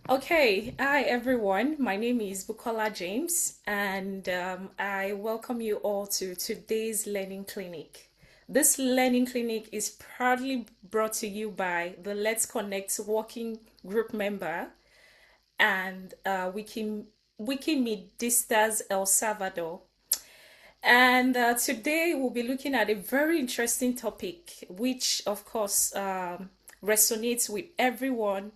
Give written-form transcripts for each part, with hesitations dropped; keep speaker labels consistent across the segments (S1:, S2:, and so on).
S1: Okay, hi everyone. My name is Bukola James, and I welcome you all to today's learning clinic. This learning clinic is proudly brought to you by the Let's Connect working group member and Wikimedistas El Salvador. And today we'll be looking at a very interesting topic, which of course resonates with everyone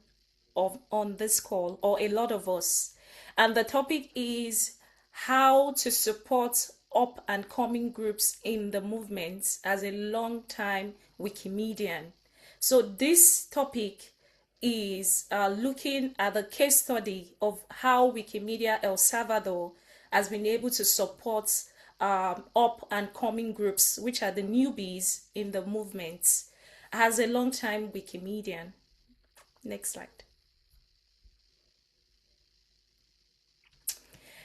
S1: on this call, or a lot of us. And the topic is how to support up and coming groups in the movement as a long time Wikimedian. So this topic is looking at the case study of how Wikimedia El Salvador has been able to support up and coming groups, which are the newbies in the movement, as a long time Wikimedian. Next slide.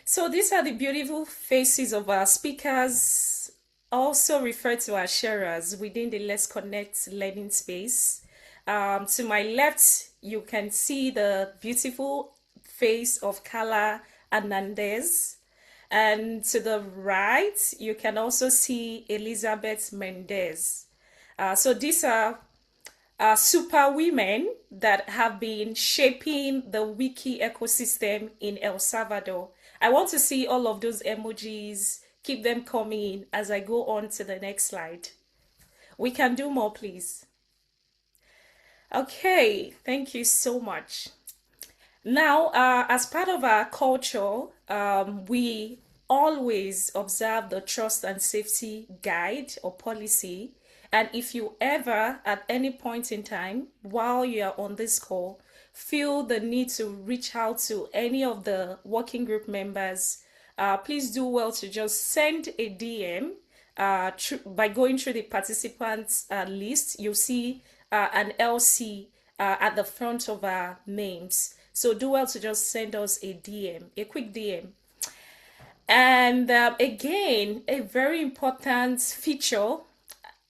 S1: So these are the beautiful faces of our speakers, also referred to as sharers within the Let's Connect learning space. To my left, you can see the beautiful face of Karla and Hernández. And to the right, you can also see Elizabeth Mendez. So these are super women that have been shaping the wiki ecosystem in El Salvador. I want to see all of those emojis. Keep them coming as I go on to the next slide. We can do more, please. Okay, thank you so much. Now, as part of our culture, we always observe the trust and safety guide or policy. And if you ever, at any point in time, while you are on this call, feel the need to reach out to any of the working group members, please do well to just send a DM. By going through the participants list, you'll see an LC at the front of our names. So do well to just send us a DM, a quick DM. And again, a very important feature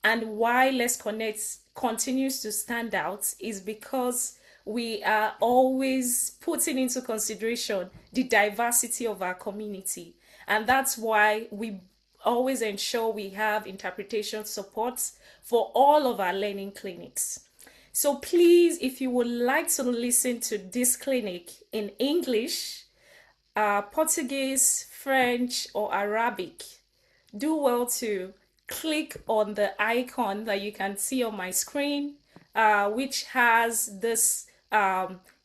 S1: and why Let's Connect continues to stand out is because we are always putting into consideration the diversity of our community. And that's why we always ensure we have interpretation support for all of our learning clinics. So please, if you would like to listen to this clinic in English, Portuguese, French, or Arabic, do well to click on the icon that you can see on my screen, which has this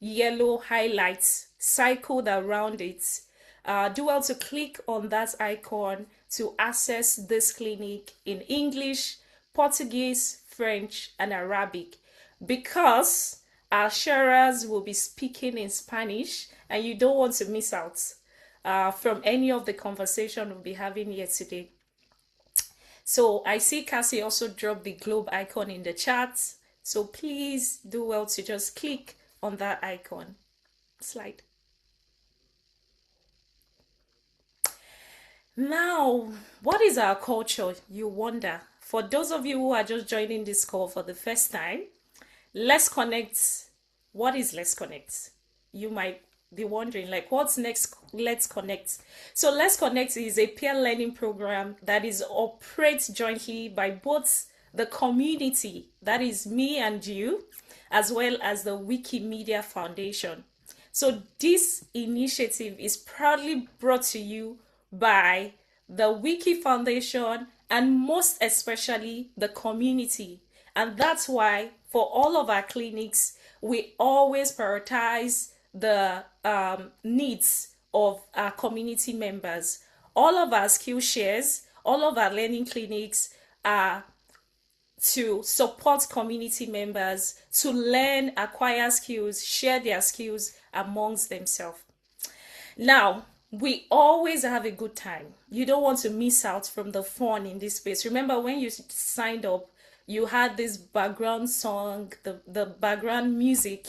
S1: yellow highlights cycled around it. Do well to click on that icon to access this clinic in English, Portuguese, French, and Arabic, because our sharers will be speaking in Spanish and you don't want to miss out from any of the conversation we'll be having here today. So I see Cassie also dropped the globe icon in the chat. So please do well to just click on that icon. Slide. Now, what is our culture, you wonder? For those of you who are just joining this call for the first time, Let's Connect. What is Let's Connect? You might be wondering, like, what's next? Let's Connect. So Let's Connect is a peer learning program that is operated jointly by both the community, that is me and you, as well as the Wikimedia Foundation. So this initiative is proudly brought to you by the Wiki Foundation and most especially the community. And that's why for all of our clinics, we always prioritize the needs of our community members. All of our skill shares, all of our learning clinics are to support community members to learn, acquire skills, share their skills amongst themselves. Now, we always have a good time. You don't want to miss out from the fun in this space. Remember when you signed up, you had this background song, the background music.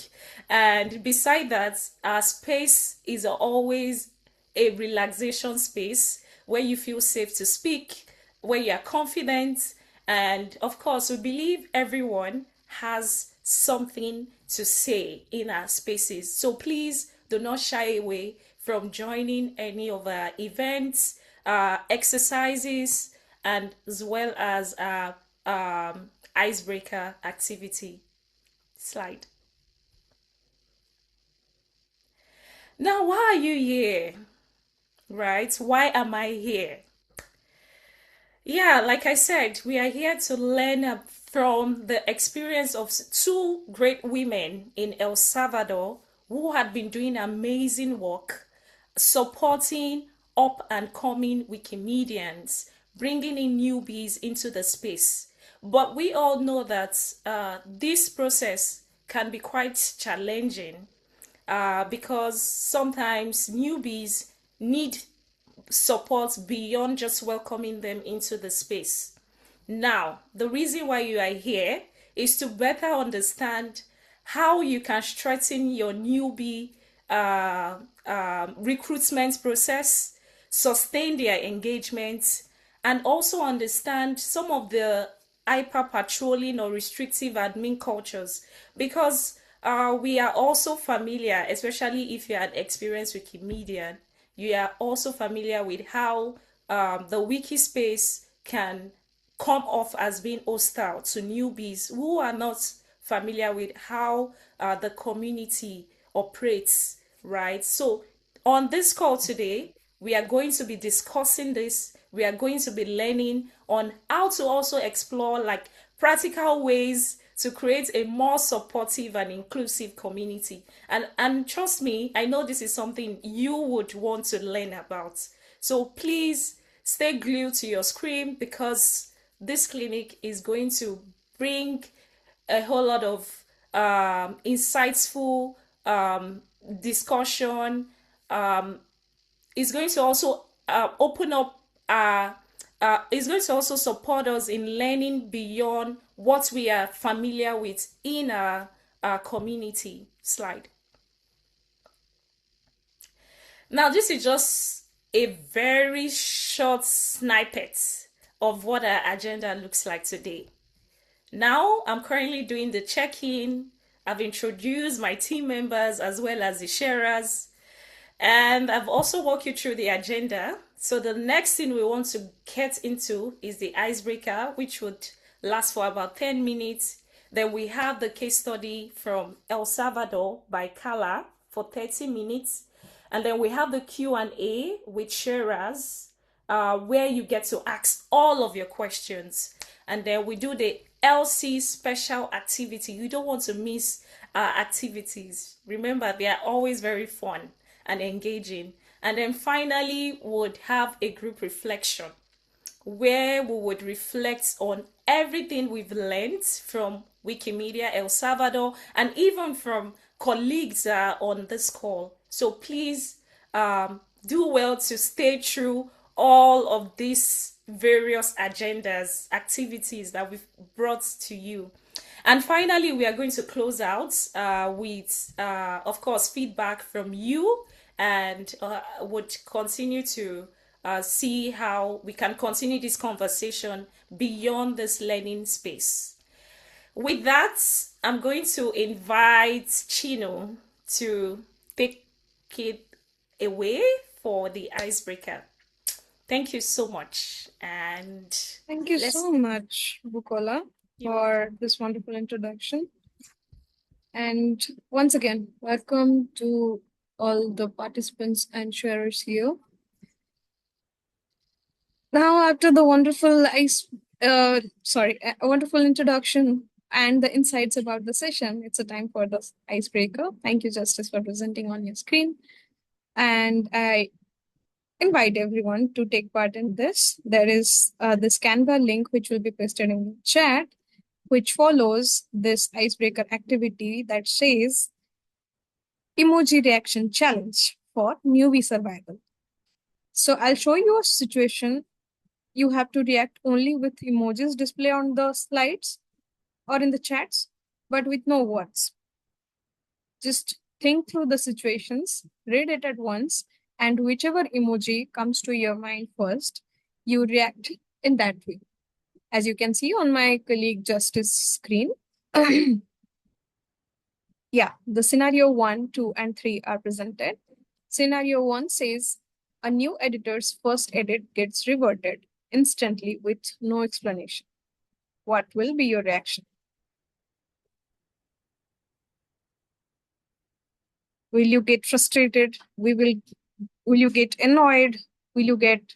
S1: And beside that, our space is always a relaxation space where you feel safe to speak, where you are confident. And of course, we believe everyone has something to say in our spaces. So please do not shy away from joining any of our events, exercises, and as well as our icebreaker activity. Slide. Now, why are you here? Right? Why am I here? Yeah, like I said, we are here to learn from the experience of two great women in El Salvador who had been doing amazing work supporting up and coming Wikimedians, bringing in newbies into the space. But we all know that this process can be quite challenging because sometimes newbies need support beyond just welcoming them into the space. Now, the reason why you are here is to better understand how you can strengthen your newbie recruitment process, sustain their engagement, and also understand some of the hyper patrolling or restrictive admin cultures because we are also familiar, especially if you're an experienced Wikimedian, you are also familiar with how the wiki space can come off as being hostile to newbies who are not familiar with how the community operates, right? So, on this call today, we are going to be discussing this. We are going to be learning on how to also explore like practical ways to create a more supportive and inclusive community. And trust me, I know this is something you would want to learn about. So please stay glued to your screen because this clinic is going to bring a whole lot of insightful discussion. It's going to also open up is going to also support us in learning beyond what we are familiar with in our community. Slide. Now, this is just a very short snippet of what our agenda looks like today. Now, I'm currently doing the check-in. I've introduced my team members as well as the sharers. And I've also walked you through the agenda. So the next thing we want to get into is the icebreaker, which would last for about 10 minutes. Then we have the case study from El Salvador by Karla for 30 minutes. And then we have the Q&A with sharers, where you get to ask all of your questions. And then we do the LC special activity. You don't want to miss activities. Remember, they are always very fun and engaging. And then finally, would have a group reflection where we would reflect on everything we've learned from Wikimedia El Salvador and even from colleagues on this call. So please do well to stay through all of these various agendas, activities that we've brought to you. And finally, we are going to close out with, of course, feedback from you and would continue to see how we can continue this conversation beyond this learning space. With that, I'm going to invite Chino to take it away for the icebreaker. Thank you so much. And
S2: thank you so much, Bukola, for this wonderful introduction. And once again, welcome to all the participants and sharers here. Now, after the wonderful wonderful introduction and the insights about the session, it's a time for the icebreaker. Thank you, Justice, for presenting on your screen. And I invite everyone to take part in this. There is this Canva link which will be pasted in the chat, which follows this icebreaker activity that says emoji reaction challenge for newbie survival. So I'll show you a situation. You have to react only with emojis display on the slides or in the chats, but with no words. Just think through the situations, read it at once, and whichever emoji comes to your mind first, you react in that way. As you can see on my colleague Justice screen, Yeah, the scenario 1, 2, and 3 are presented. Scenario 1 says a new editor's first edit gets reverted instantly with no explanation. What will be your reaction? Will you get frustrated? Will you get annoyed? Will you get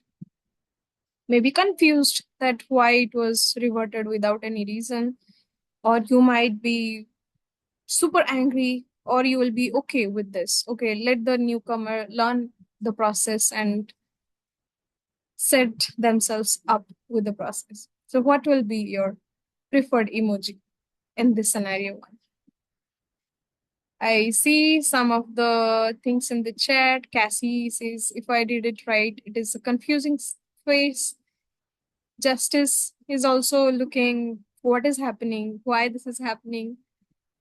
S2: maybe confused that why it was reverted without any reason? Or you might be super angry, or you will be okay with this. Okay, let the newcomer learn the process and set themselves up with the process. So, what will be your preferred emoji in this scenario one? I see some of the things in the chat. Cassie says, if I did it right, it is a confusing face. Justice is also looking what is happening, why this is happening.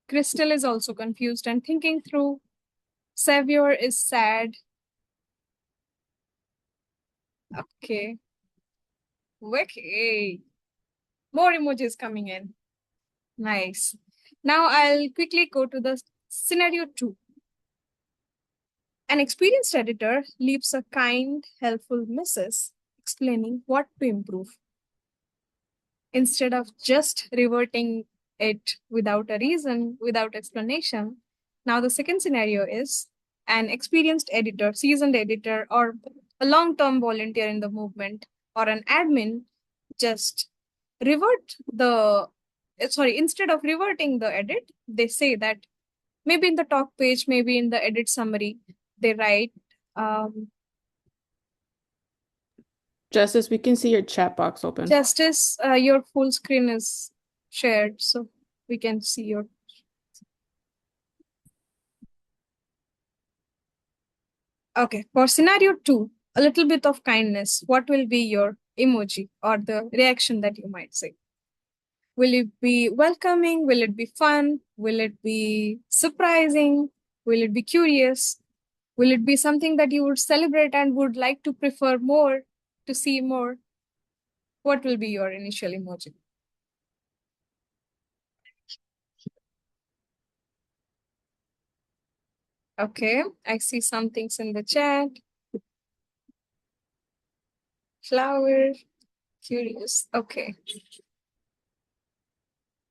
S2: Crystal is also confused and thinking through. Savior is sad. Okay. Okay. More emojis coming in. Nice. Now I'll quickly go to the scenario 2. An experienced editor leaves a kind, helpful message explaining what to improve. Instead of just reverting it without a reason, without explanation. Now, the second scenario is an experienced editor, seasoned editor, or a long term volunteer in the movement, or an admin just revert the instead of reverting the edit, they say that maybe in the talk page, maybe in the edit summary, they write,
S3: Justice, we can see your chat box open.
S2: Justice, your full screen is shared, so we can see your. Okay, for scenario 2, a little bit of kindness. What will be your emoji or the reaction that you might say? Will it be welcoming? Will it be fun? Will it be surprising? Will it be curious? Will it be something that you would celebrate and would like to prefer more, to see more? What will be your initial emoji? Okay, I see some things in the chat. Flower, curious. Okay,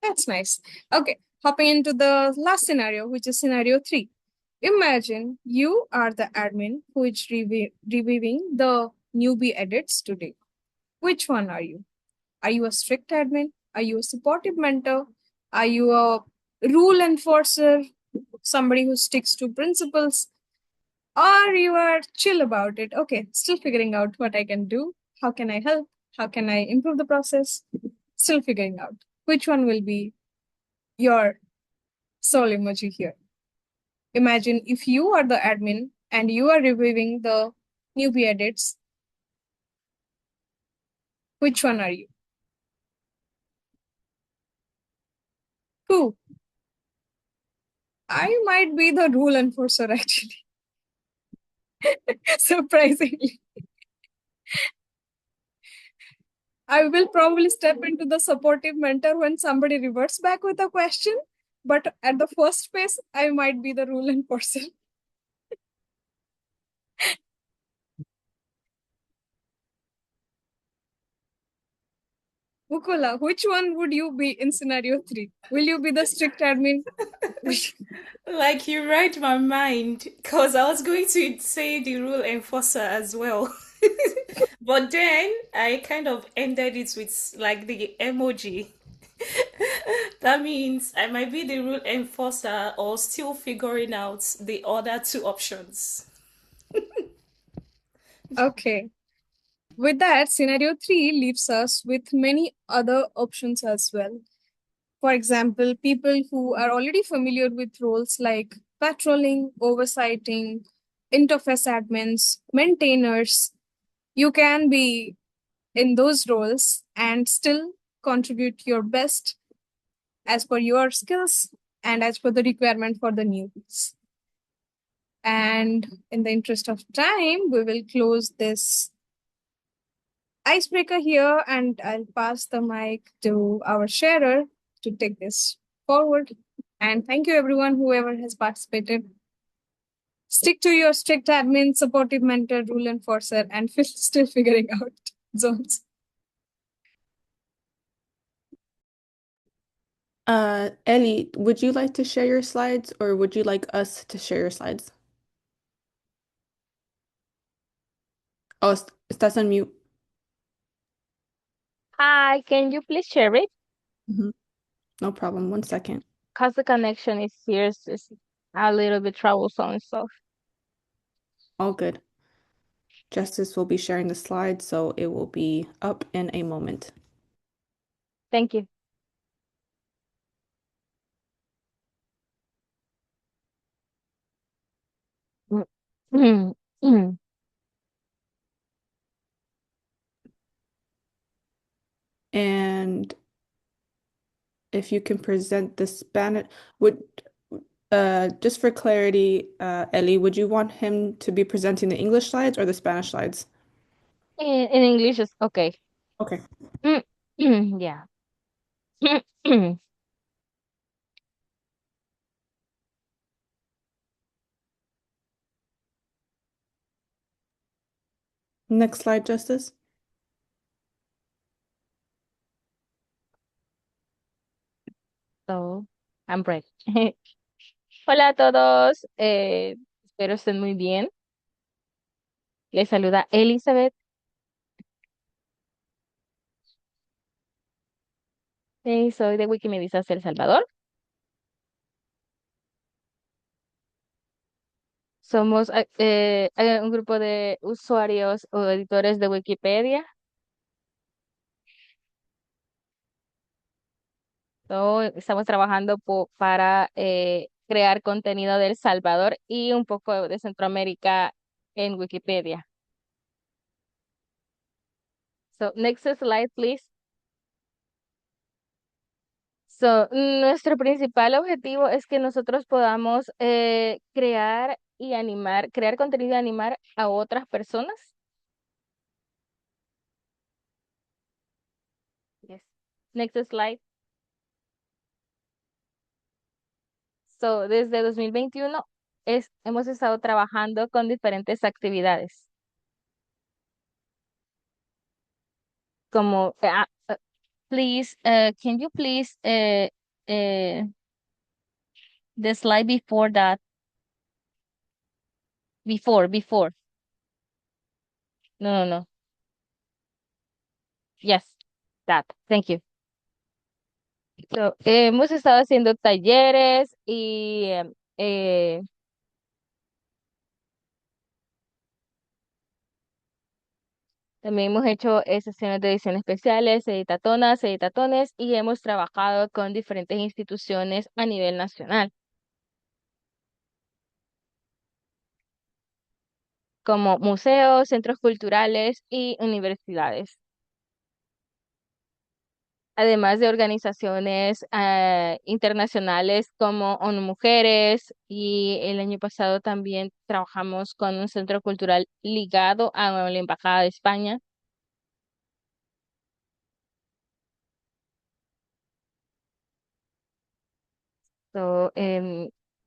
S2: that's nice. Okay, hopping into the last scenario, which is scenario 3. Imagine you are the admin who is reviewing the newbie edits today. Which one are you? Are you a strict admin? Are you a supportive mentor? Are you a rule enforcer? Somebody who sticks to principles? Or you are chill about it? Okay, still figuring out what I can do. How can I help? How can I improve the process? Still figuring out. Which one will be your soul emoji here? Imagine if you are the admin and you are reviewing the newbie edits. Which one are you? Who? I might be the rule enforcer actually. Surprisingly. I will probably step into the supportive mentor when somebody reverts back with a question. But at the first phase, I might be the rule enforcer. Mukula, which one would you be in scenario 3? Will you be the strict admin?
S1: Like you read my mind, because I was going to say the rule enforcer as well. But then I kind of ended it with like the emoji. That means I might be the rule enforcer or still figuring out the other two options.
S2: Okay. With that, scenario 3 leaves us with many other options as well. For example, people who are already familiar with roles like patrolling, oversighting, interface admins, maintainers, you can be in those roles and still contribute your best as per your skills and as per the requirement for the newbies. And in the interest of time, we will close this icebreaker here and I'll pass the mic to our sharer to take this forward And thank you everyone, whoever has participated. Stick to your strict admin, supportive mentor, rule enforcer, and still figuring out zones.
S3: Ellie, would you like to share your slides or would you like us to share your slides? Oh, estás on mute.
S4: Hi, can you please share it?
S3: No problem. 1 second.
S4: Because the connection is here is a little bit troublesome, so
S3: All good. Justice will be sharing the slides, so it will be up in a moment.
S4: thank you.
S3: And if you can present the Spanish, just for clarity, Ellie, would you want him to be presenting the English slides or the Spanish slides?
S4: In English is okay.
S3: Okay.
S4: Yeah.
S3: Next slide, Justice.
S4: So, I'm ready. Hola a todos, espero estén muy bien. Les saluda Elizabeth. Soy de Wikimedistas El Salvador. Somos un grupo de usuarios o editores de Wikipedia. Estamos trabajando para crear contenido de El Salvador y un poco de Centroamérica en Wikipedia. So, next slide, please. So, nuestro principal objetivo es que nosotros podamos crear y crear contenido y animar a otras personas. Yes. Next slide. So, desde 2021 hemos estado trabajando con diferentes actividades. Como, please, can you please, the slide before that, before. No. Yes, that. Thank you. So, hemos estado haciendo talleres y también hemos hecho sesiones de edición especiales, editatones y hemos trabajado con diferentes instituciones a nivel nacional, como museos, centros culturales y universidades. Además de organizaciones internacionales como ONU Mujeres, y el año pasado también trabajamos con un centro cultural ligado a la Embajada de España.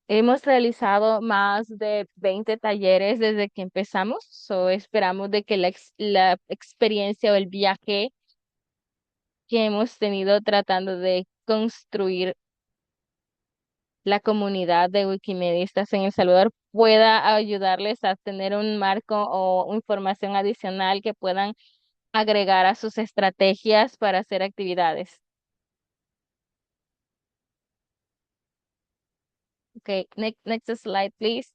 S4: Hemos realizado más de 20 talleres desde que empezamos. Esperamos de que la experiencia o el viaje que hemos tenido tratando de construir la comunidad de Wikimedistas en El Salvador pueda ayudarles a tener un marco o información adicional que puedan agregar a sus estrategias para hacer actividades. Okay, next slide, please.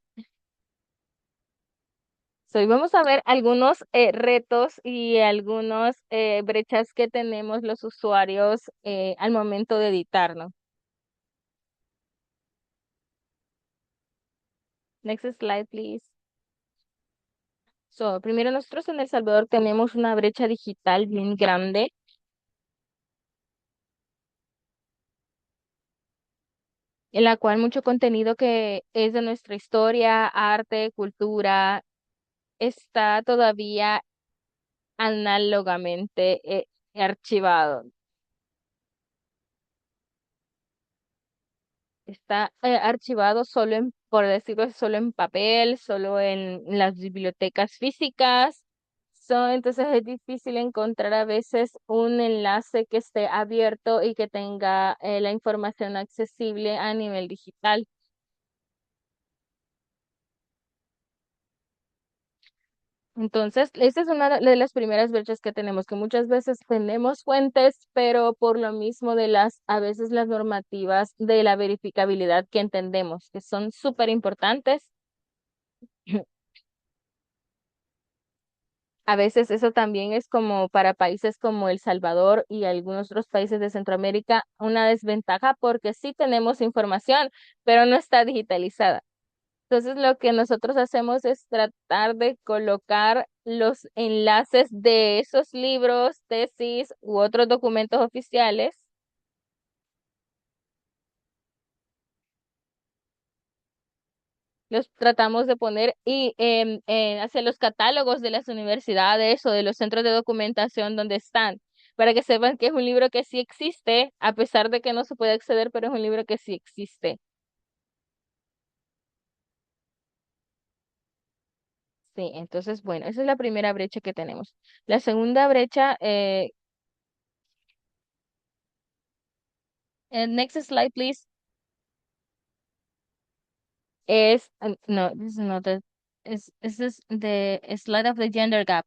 S4: So, vamos a ver algunos retos y algunos brechas que tenemos los usuarios al momento de editar, ¿no? Next slide, please. So, primero nosotros en El Salvador tenemos una brecha digital bien grande, en la cual mucho contenido que es de nuestra historia, arte, cultura, está todavía análogamente archivado. está archivado solo en, por decirlo, solo en papel, solo en las bibliotecas físicas. Entonces es difícil encontrar a veces un enlace que esté abierto y que tenga la información accesible a nivel digital. Entonces, esa es una de las primeras brechas que tenemos, que muchas veces tenemos fuentes, pero por lo mismo de a veces las normativas de la verificabilidad que entendemos, que son súper importantes. A veces eso también es como para países como El Salvador y algunos otros países de Centroamérica una desventaja porque sí tenemos información, pero no está digitalizada. Entonces, lo que nosotros hacemos es tratar de colocar los enlaces de esos libros, tesis u otros documentos oficiales. Los tratamos de poner y hacia los catálogos de las universidades o de los centros de documentación donde están, para que sepan que es un libro que sí existe, a pesar de que no se puede acceder, pero es un libro que sí existe. Sí, entonces, bueno, esa es la primera brecha que tenemos. La segunda brecha, next slide, please, no, this is not the, is this the slide of the gender gap.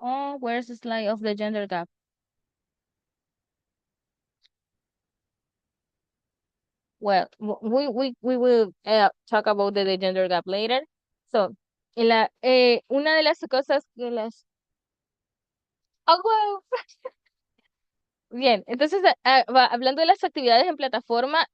S4: Oh, where's the slide of the gender gap? Well, we will talk about the gender gap later. So, una de las cosas que oh, wow. Bien, entonces, hablando de las actividades en plataforma,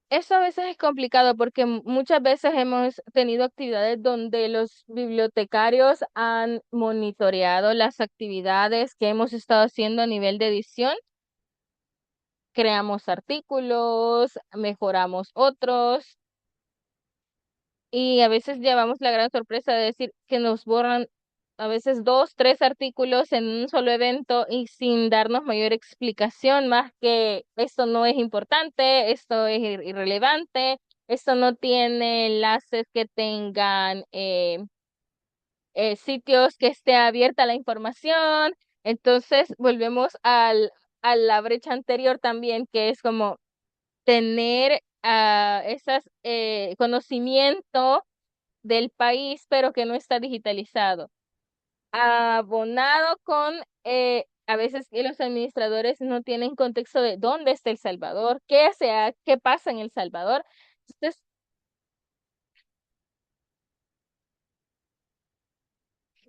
S4: eso a veces es complicado porque muchas veces hemos tenido actividades donde los bibliotecarios han monitoreado las actividades que hemos estado haciendo a nivel de edición. Creamos artículos, mejoramos otros y a veces llevamos la gran sorpresa de decir que nos borran a veces dos, tres artículos en un solo evento y sin darnos mayor explicación más que esto no es importante, esto es irrelevante, esto no tiene enlaces que tengan sitios que esté abierta la información. Entonces volvemos a la brecha anterior también, que es como tener esas conocimiento del país, pero que no está digitalizado. Abonado con, a veces que los administradores no tienen contexto de dónde está El Salvador, qué pasa en El Salvador. Entonces,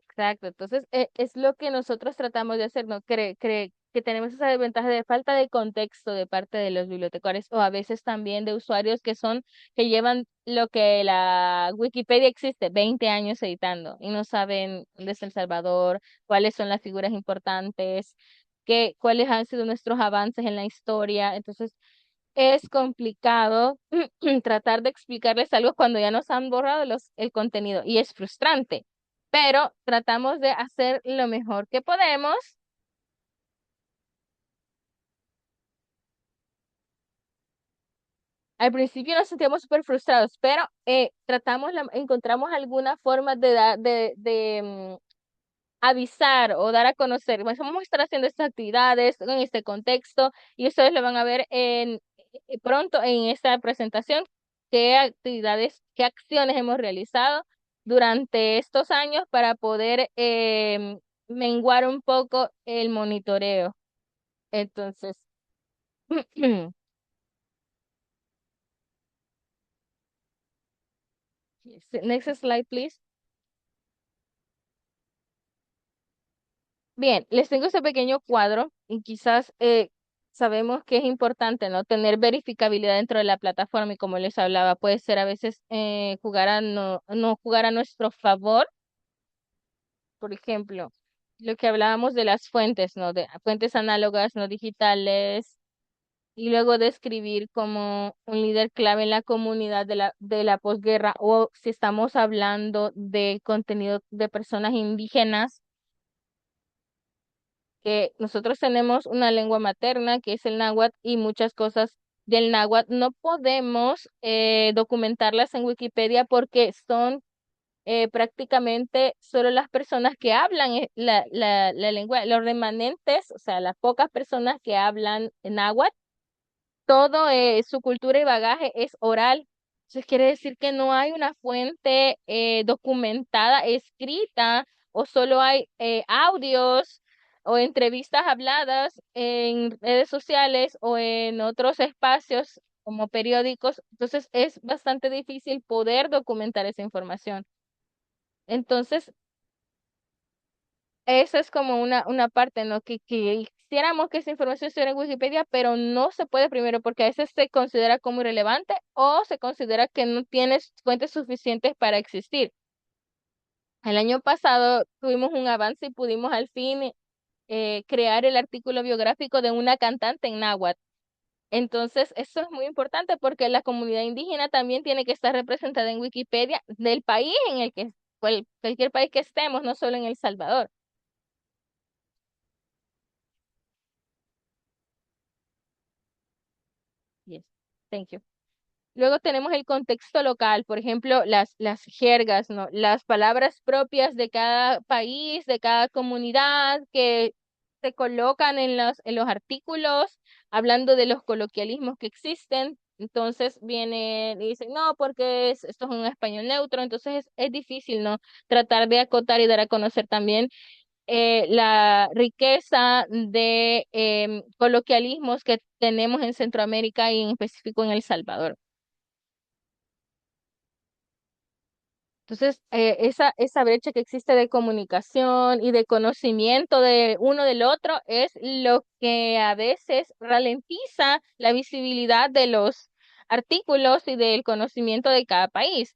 S4: exacto, entonces es lo que nosotros tratamos de hacer, ¿no? Que tenemos esa desventaja de falta de contexto de parte de los bibliotecarios o a veces también de usuarios que llevan lo que la Wikipedia existe, 20 años editando y no saben dónde está El Salvador, cuáles son las figuras importantes, cuáles han sido nuestros avances en la historia. Entonces, es complicado tratar de explicarles algo cuando ya nos han borrado el contenido y es frustrante, pero tratamos de hacer lo mejor que podemos. Al principio nos sentíamos súper frustrados, pero encontramos alguna forma de avisar o dar a conocer. Bueno, vamos a estar haciendo estas actividades en este contexto y ustedes lo van a ver pronto en esta presentación, qué actividades, qué acciones hemos realizado durante estos años para poder menguar un poco el monitoreo. Entonces, next slide, please. Bien, les tengo este pequeño cuadro y quizás sabemos que es importante no tener verificabilidad dentro de la plataforma y como les hablaba, puede ser a veces no jugar a nuestro favor. Por ejemplo, lo que hablábamos de las fuentes, ¿no? De fuentes análogas, no digitales, y luego describir como un líder clave en la comunidad de la posguerra o si estamos hablando de contenido de personas indígenas porque nosotros tenemos una lengua materna que es el náhuatl y muchas cosas del náhuatl no podemos documentarlas en Wikipedia porque son prácticamente solo las personas que hablan la lengua, los remanentes, o sea, las pocas personas que hablan náhuatl, todo su cultura y bagaje es oral. Entonces quiere decir que no hay una fuente documentada, escrita, o solo hay audios o entrevistas habladas en redes sociales o en otros espacios como periódicos. Entonces es bastante difícil poder documentar esa información. Entonces, esa es como una parte, ¿no? Que quisiéramos que esa información estuviera en Wikipedia, pero no se puede primero porque a veces se considera como irrelevante o se considera que no tienes fuentes suficientes para existir. El año pasado tuvimos un avance y pudimos al fin crear el artículo biográfico de una cantante en náhuatl. Entonces, eso es muy importante porque la comunidad indígena también tiene que estar representada en Wikipedia del país en el que, cualquier país que estemos, no solo en El Salvador. Yes, thank you. Luego tenemos el contexto local, por ejemplo, las jergas, ¿no? Las palabras propias de cada país, de cada comunidad, que se colocan en los artículos, hablando de los coloquialismos que existen. Entonces viene y dicen, no, porque esto es un español neutro, entonces es difícil, ¿no? Tratar de acotar y dar a conocer también la riqueza de coloquialismos que tenemos en Centroamérica y en específico en El Salvador. Entonces, esa brecha que existe de comunicación y de conocimiento de uno del otro es lo que a veces ralentiza la visibilidad de los artículos y del conocimiento de cada país.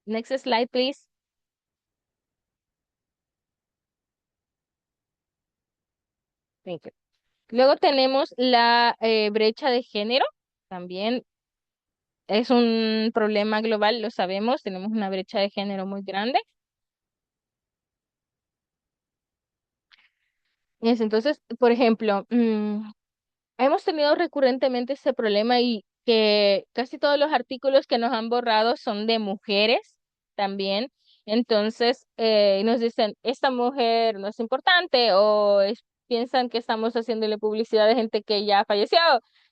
S4: Next slide, please. Thank you. Luego tenemos la brecha de género. También es un problema global, lo sabemos, tenemos una brecha de género muy grande. Entonces, por ejemplo, hemos tenido recurrentemente ese problema y que casi todos los artículos que nos han borrado son de mujeres también. Entonces, nos dicen, esta mujer no es importante o piensan que estamos haciéndole publicidad de gente que ya falleció.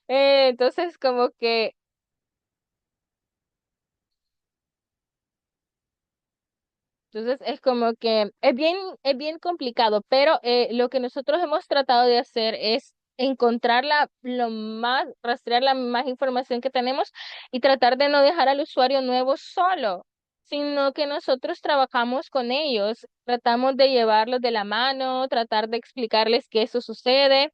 S4: Entonces, como que entonces es como que es bien complicado, pero lo que nosotros hemos tratado de hacer es encontrar lo más, rastrear la más información que tenemos y tratar de no dejar al usuario nuevo solo, sino que nosotros trabajamos con ellos, tratamos de llevarlos de la mano, tratar de explicarles que eso sucede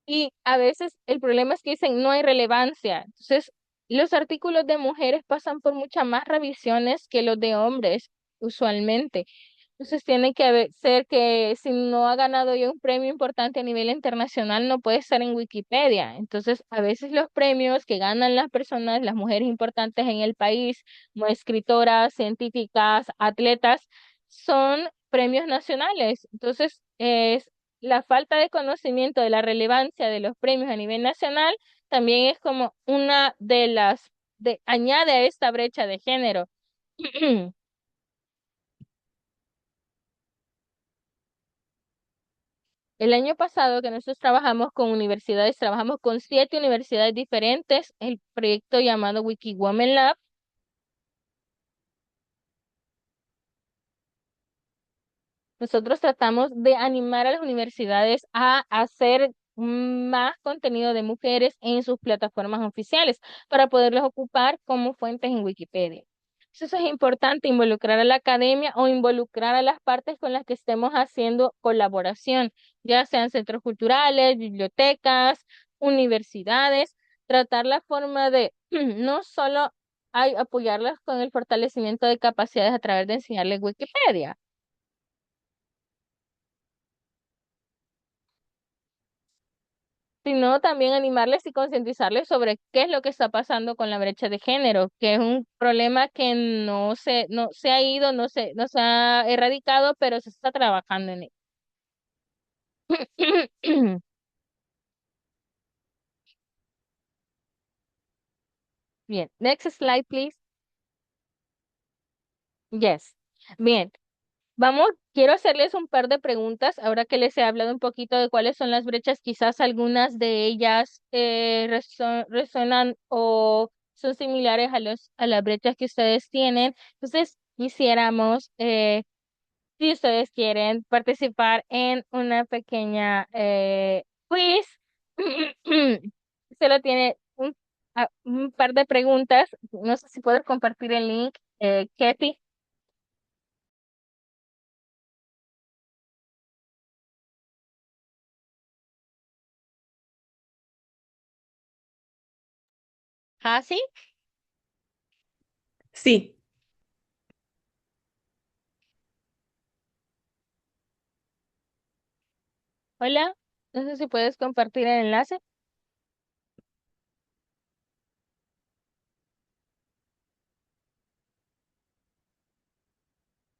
S4: y a veces el problema es que dicen no hay relevancia. Entonces, los artículos de mujeres pasan por muchas más revisiones que los de hombres, usualmente. Entonces, tiene que ser que si no ha ganado ya un premio importante a nivel internacional, no puede estar en Wikipedia. Entonces, a veces los premios que ganan las personas, las mujeres importantes en el país, como escritoras, científicas, atletas, son premios nacionales. Entonces, es la falta de conocimiento de la relevancia de los premios a nivel nacional también es como una de añade a esta brecha de género. El año pasado que nosotros trabajamos con universidades, trabajamos con 7 universidades diferentes, el proyecto llamado Wikiwomen Lab. Nosotros tratamos de animar a las universidades a hacer más contenido de mujeres en sus plataformas oficiales para poderlos ocupar como fuentes en Wikipedia. Eso es importante, involucrar a la academia o involucrar a las partes con las que estemos haciendo colaboración, ya sean centros culturales, bibliotecas, universidades, tratar la forma de no solo apoyarlas con el fortalecimiento de capacidades a través de enseñarles Wikipedia. sino también animarles y concientizarles sobre qué es lo que está pasando con la brecha de género, que es un problema que no se ha ido, no se ha erradicado, pero se está trabajando en él. Bien, next slide, please. Yes. Bien, quiero hacerles un par de preguntas ahora que les he hablado un poquito de cuáles son las brechas, quizás algunas de ellas resuenan o son similares a las brechas que ustedes tienen. Entonces, quisiéramos, si ustedes quieren participar en una pequeña quiz, solo tiene un par de preguntas. No sé si puedes compartir el link, Kathy. ¿Ah, sí?
S3: Sí.
S4: Hola, no sé si puedes compartir el enlace.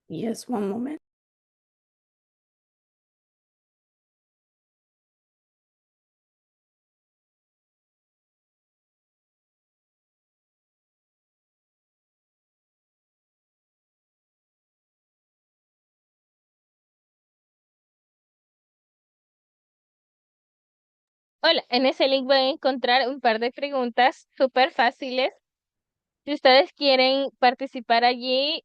S3: Yes, one moment.
S4: Hola, en ese link voy a encontrar un par de preguntas súper fáciles. Si ustedes quieren participar allí,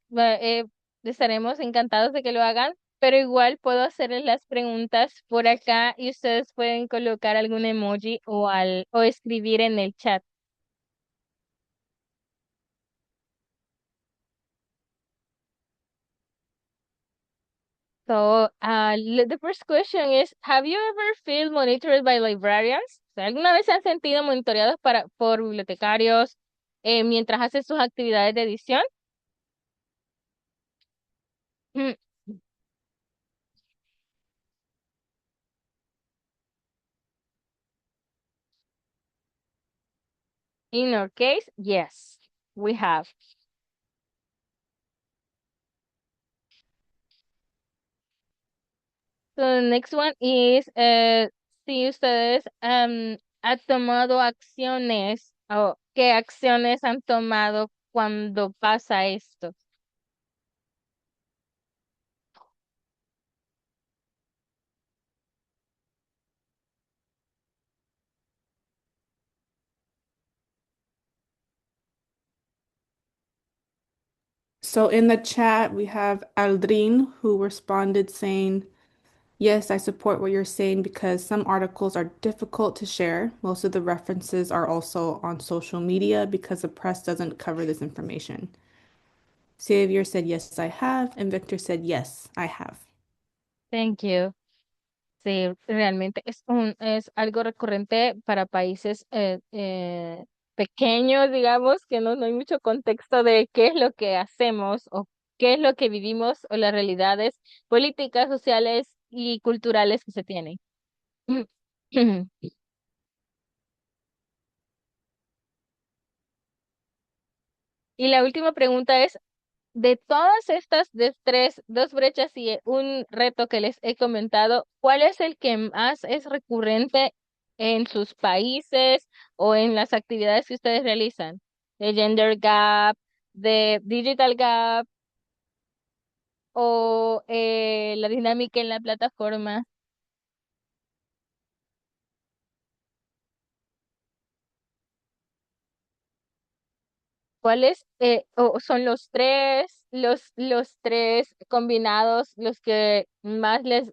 S4: estaremos encantados de que lo hagan, pero igual puedo hacerles las preguntas por acá y ustedes pueden colocar algún emoji o escribir en el chat. So, the first question is, have you ever felt monitored by librarians? O sea, ¿alguna vez se han sentido monitoreados por bibliotecarios mientras hacen sus actividades de edición? Mm, In our case, yes, we have. So the next one is, si ustedes han tomado acciones o qué acciones han tomado cuando pasa esto.
S3: So in the chat, we have Aldrin who responded saying, yes, I support what you're saying because some articles are difficult to share. Most of the references are also on social media because the press doesn't cover this information. Xavier said, yes, I have. And Victor said, yes, I have.
S4: Thank you. Sí, realmente es algo recurrente para países pequeños, digamos, que no hay mucho contexto de qué es lo que hacemos o qué es lo que vivimos o las realidades políticas, sociales y culturales que se tienen. Y la última pregunta es, de todas estas dos brechas y un reto que les he comentado, ¿cuál es el que más es recurrente en sus países o en las actividades que ustedes realizan? ¿De gender gap, de digital gap o la dinámica en la plataforma? ¿Cuáles o son los tres combinados los que más les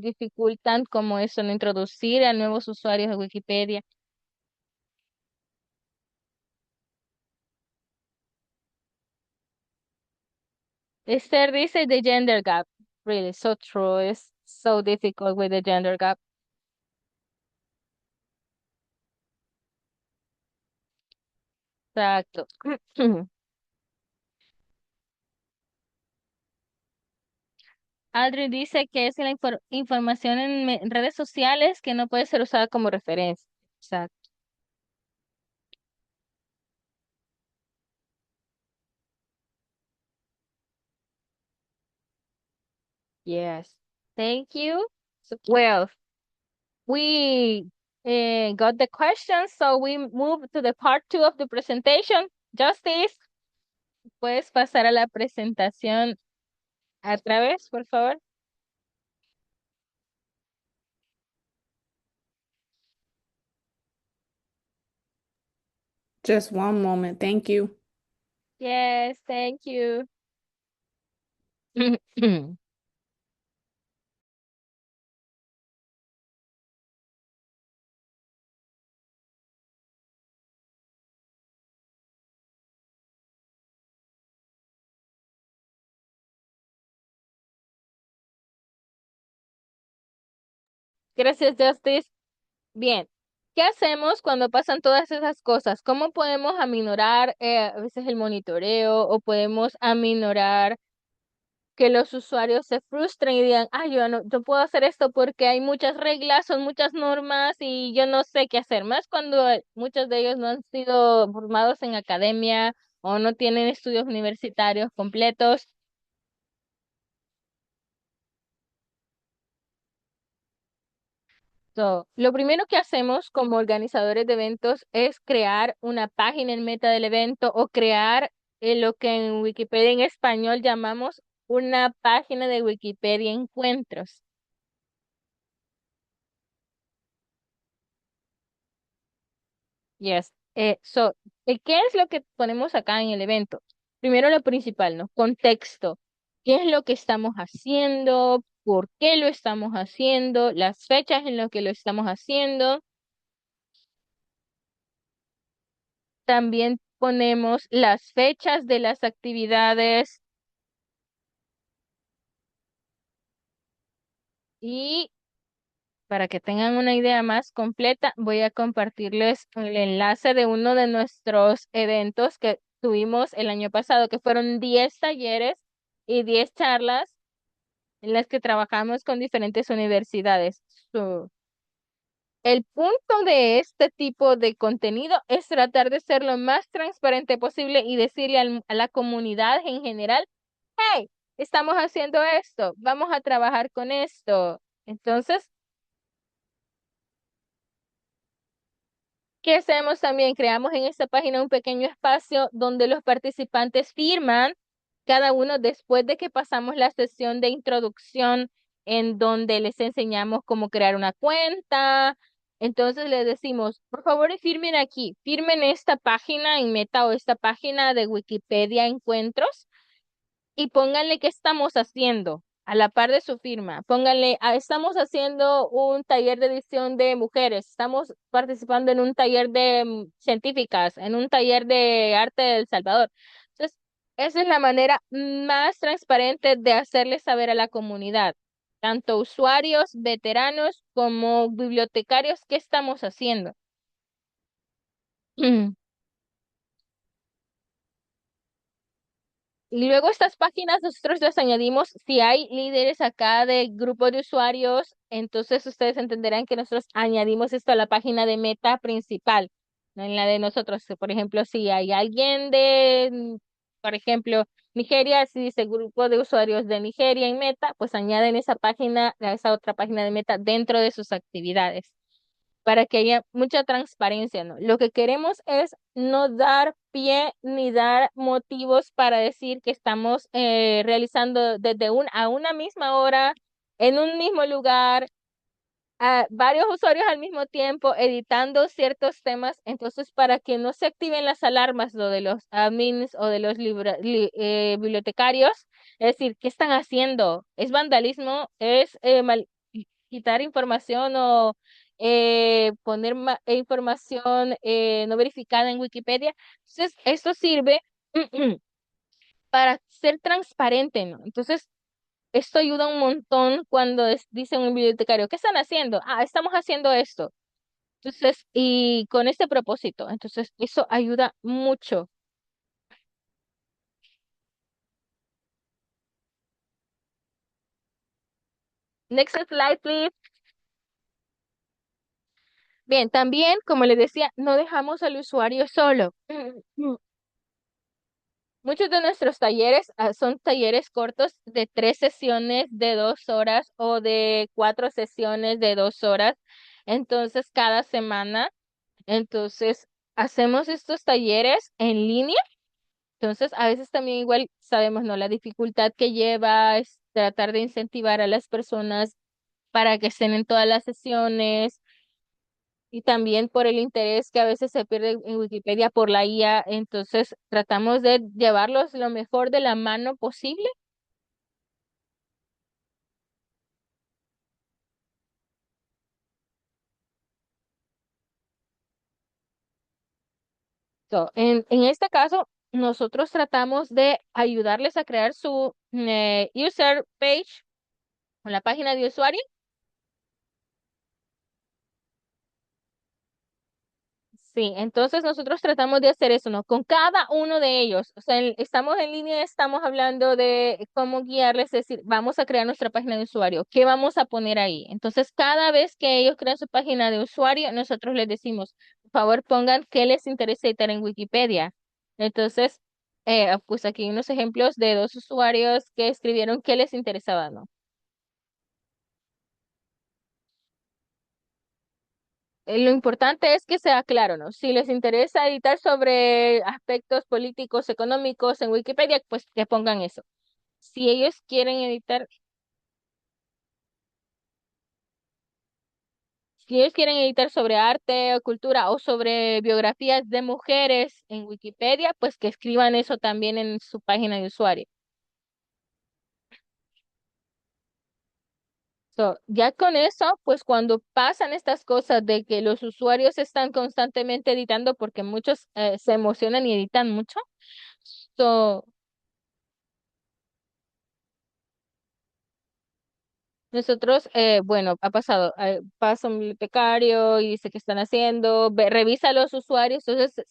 S4: dificultan como eso, no introducir a nuevos usuarios de Wikipedia? Esther dice the gender gap. Really, so true. It's so difficult with the gender gap. Exacto. Aldrin dice que es la información en redes sociales que no puede ser usada como referencia. Exacto. Yes. Thank you. Well, we got the questions, so we move to the part 2 of the presentation. Justice, ¿puedes pasar a la presentación otra vez, por favor?
S3: Just one moment. Thank you.
S4: Yes, thank you. Gracias, Justice. Bien, ¿qué hacemos cuando pasan todas esas cosas? ¿Cómo podemos aminorar a veces el monitoreo o podemos aminorar que los usuarios se frustren y digan, ah, yo no puedo hacer esto porque hay muchas reglas, son muchas normas y yo no sé qué hacer? Más cuando muchos de ellos no han sido formados en academia o no tienen estudios universitarios completos. Lo primero que hacemos como organizadores de eventos es crear una página en meta del evento o crear lo que en Wikipedia en español llamamos una página de Wikipedia encuentros. Yes. ¿Qué es lo que ponemos acá en el evento? Primero lo principal, ¿no? Contexto. ¿Qué es lo que estamos haciendo? ¿Por qué lo estamos haciendo? Las fechas en lo que lo estamos haciendo. También ponemos las fechas de las actividades y para que tengan una idea más completa, voy a compartirles el enlace de uno de nuestros eventos que tuvimos el año pasado, que fueron 10 talleres y 10 charlas en las que trabajamos con diferentes universidades. El punto de este tipo de contenido es tratar de ser lo más transparente posible y decirle a la comunidad en general, hey, estamos haciendo esto, vamos a trabajar con esto. Entonces, ¿qué hacemos también? Creamos en esta página un pequeño espacio donde los participantes firman, cada uno después de que pasamos la sesión de introducción en donde les enseñamos cómo crear una cuenta. Entonces les decimos, por favor, firmen aquí, firmen esta página en Meta o esta página de Wikipedia Encuentros y pónganle qué estamos haciendo a la par de su firma. Pónganle, estamos haciendo un taller de edición de mujeres, estamos participando en un taller de científicas, en un taller de arte de El Salvador. Entonces, esa es la manera más transparente de hacerle saber a la comunidad, tanto usuarios, veteranos como bibliotecarios, qué estamos haciendo. Y luego estas páginas nosotros las añadimos, si hay líderes acá de grupos de usuarios, entonces ustedes entenderán que nosotros añadimos esto a la página de meta principal, no en la de nosotros. Por ejemplo, si hay alguien de, por ejemplo, Nigeria, si dice grupo de usuarios de Nigeria en meta, pues añaden esa página, a esa otra página de meta dentro de sus actividades para que haya mucha transparencia, ¿no? Lo que queremos es no dar pie ni dar motivos para decir que estamos realizando desde a una misma hora, en un mismo lugar, a varios usuarios al mismo tiempo, editando ciertos temas. Entonces, para que no se activen las alarmas, lo de los admins o de los bibliotecarios, es decir, ¿qué están haciendo? ¿Es vandalismo? ¿Es quitar información o poner información no verificada en Wikipedia? Entonces, esto sirve para ser transparente, ¿no? Entonces, esto ayuda un montón cuando dice un bibliotecario, ¿qué están haciendo? Ah, estamos haciendo esto. Entonces, y con este propósito, entonces, eso ayuda mucho. Next slide, please. Bien, también, como les decía, no dejamos al usuario solo. Muchos de nuestros talleres son talleres cortos de 3 sesiones de 2 horas o de 4 sesiones de 2 horas. Entonces, cada semana, entonces, hacemos estos talleres en línea. Entonces, a veces también igual sabemos, ¿no? La dificultad que lleva es tratar de incentivar a las personas para que estén en todas las sesiones y también por el interés que a veces se pierde en Wikipedia por la IA. Entonces, tratamos de llevarlos lo mejor de la mano posible. En este caso, nosotros tratamos de ayudarles a crear su user page o la página de usuario. Sí, entonces nosotros tratamos de hacer eso, ¿no? Con cada uno de ellos. O sea, estamos en línea, estamos hablando de cómo guiarles, es decir, vamos a crear nuestra página de usuario. ¿Qué vamos a poner ahí? Entonces, cada vez que ellos crean su página de usuario, nosotros les decimos, por favor, pongan qué les interesa editar en Wikipedia. Entonces, pues aquí hay unos ejemplos de 2 usuarios que escribieron qué les interesaba, ¿no? Lo importante es que sea claro, ¿no? Si les interesa editar sobre aspectos políticos, económicos en Wikipedia, pues que pongan eso. Si ellos quieren editar, si ellos quieren editar sobre arte o cultura o sobre biografías de mujeres en Wikipedia, pues que escriban eso también en su página de usuario. Ya con eso, pues cuando pasan estas cosas de que los usuarios están constantemente editando porque muchos se emocionan y editan mucho, so, nosotros, bueno, ha pasado, pasa un bibliotecario y dice qué están haciendo, revisa a los usuarios, entonces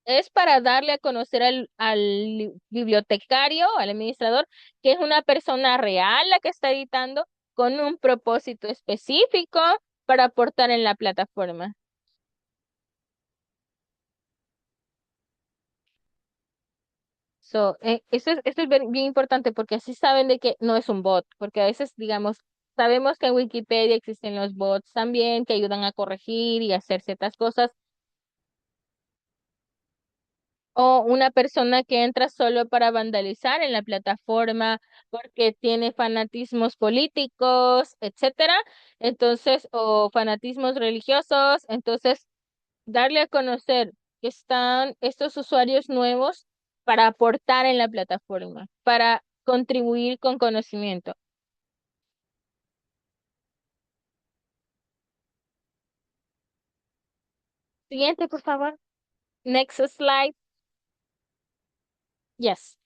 S4: es para darle a conocer al bibliotecario, al administrador, que es una persona real la que está editando con un propósito específico para aportar en la plataforma. Eso es bien importante porque así saben de que no es un bot, porque a veces, digamos, sabemos que en Wikipedia existen los bots también que ayudan a corregir y hacer ciertas cosas, o una persona que entra solo para vandalizar en la plataforma porque tiene fanatismos políticos, etcétera, entonces, o fanatismos religiosos, entonces darle a conocer que están estos usuarios nuevos para aportar en la plataforma, para contribuir con conocimiento. Siguiente, por favor. Next slide. Yes.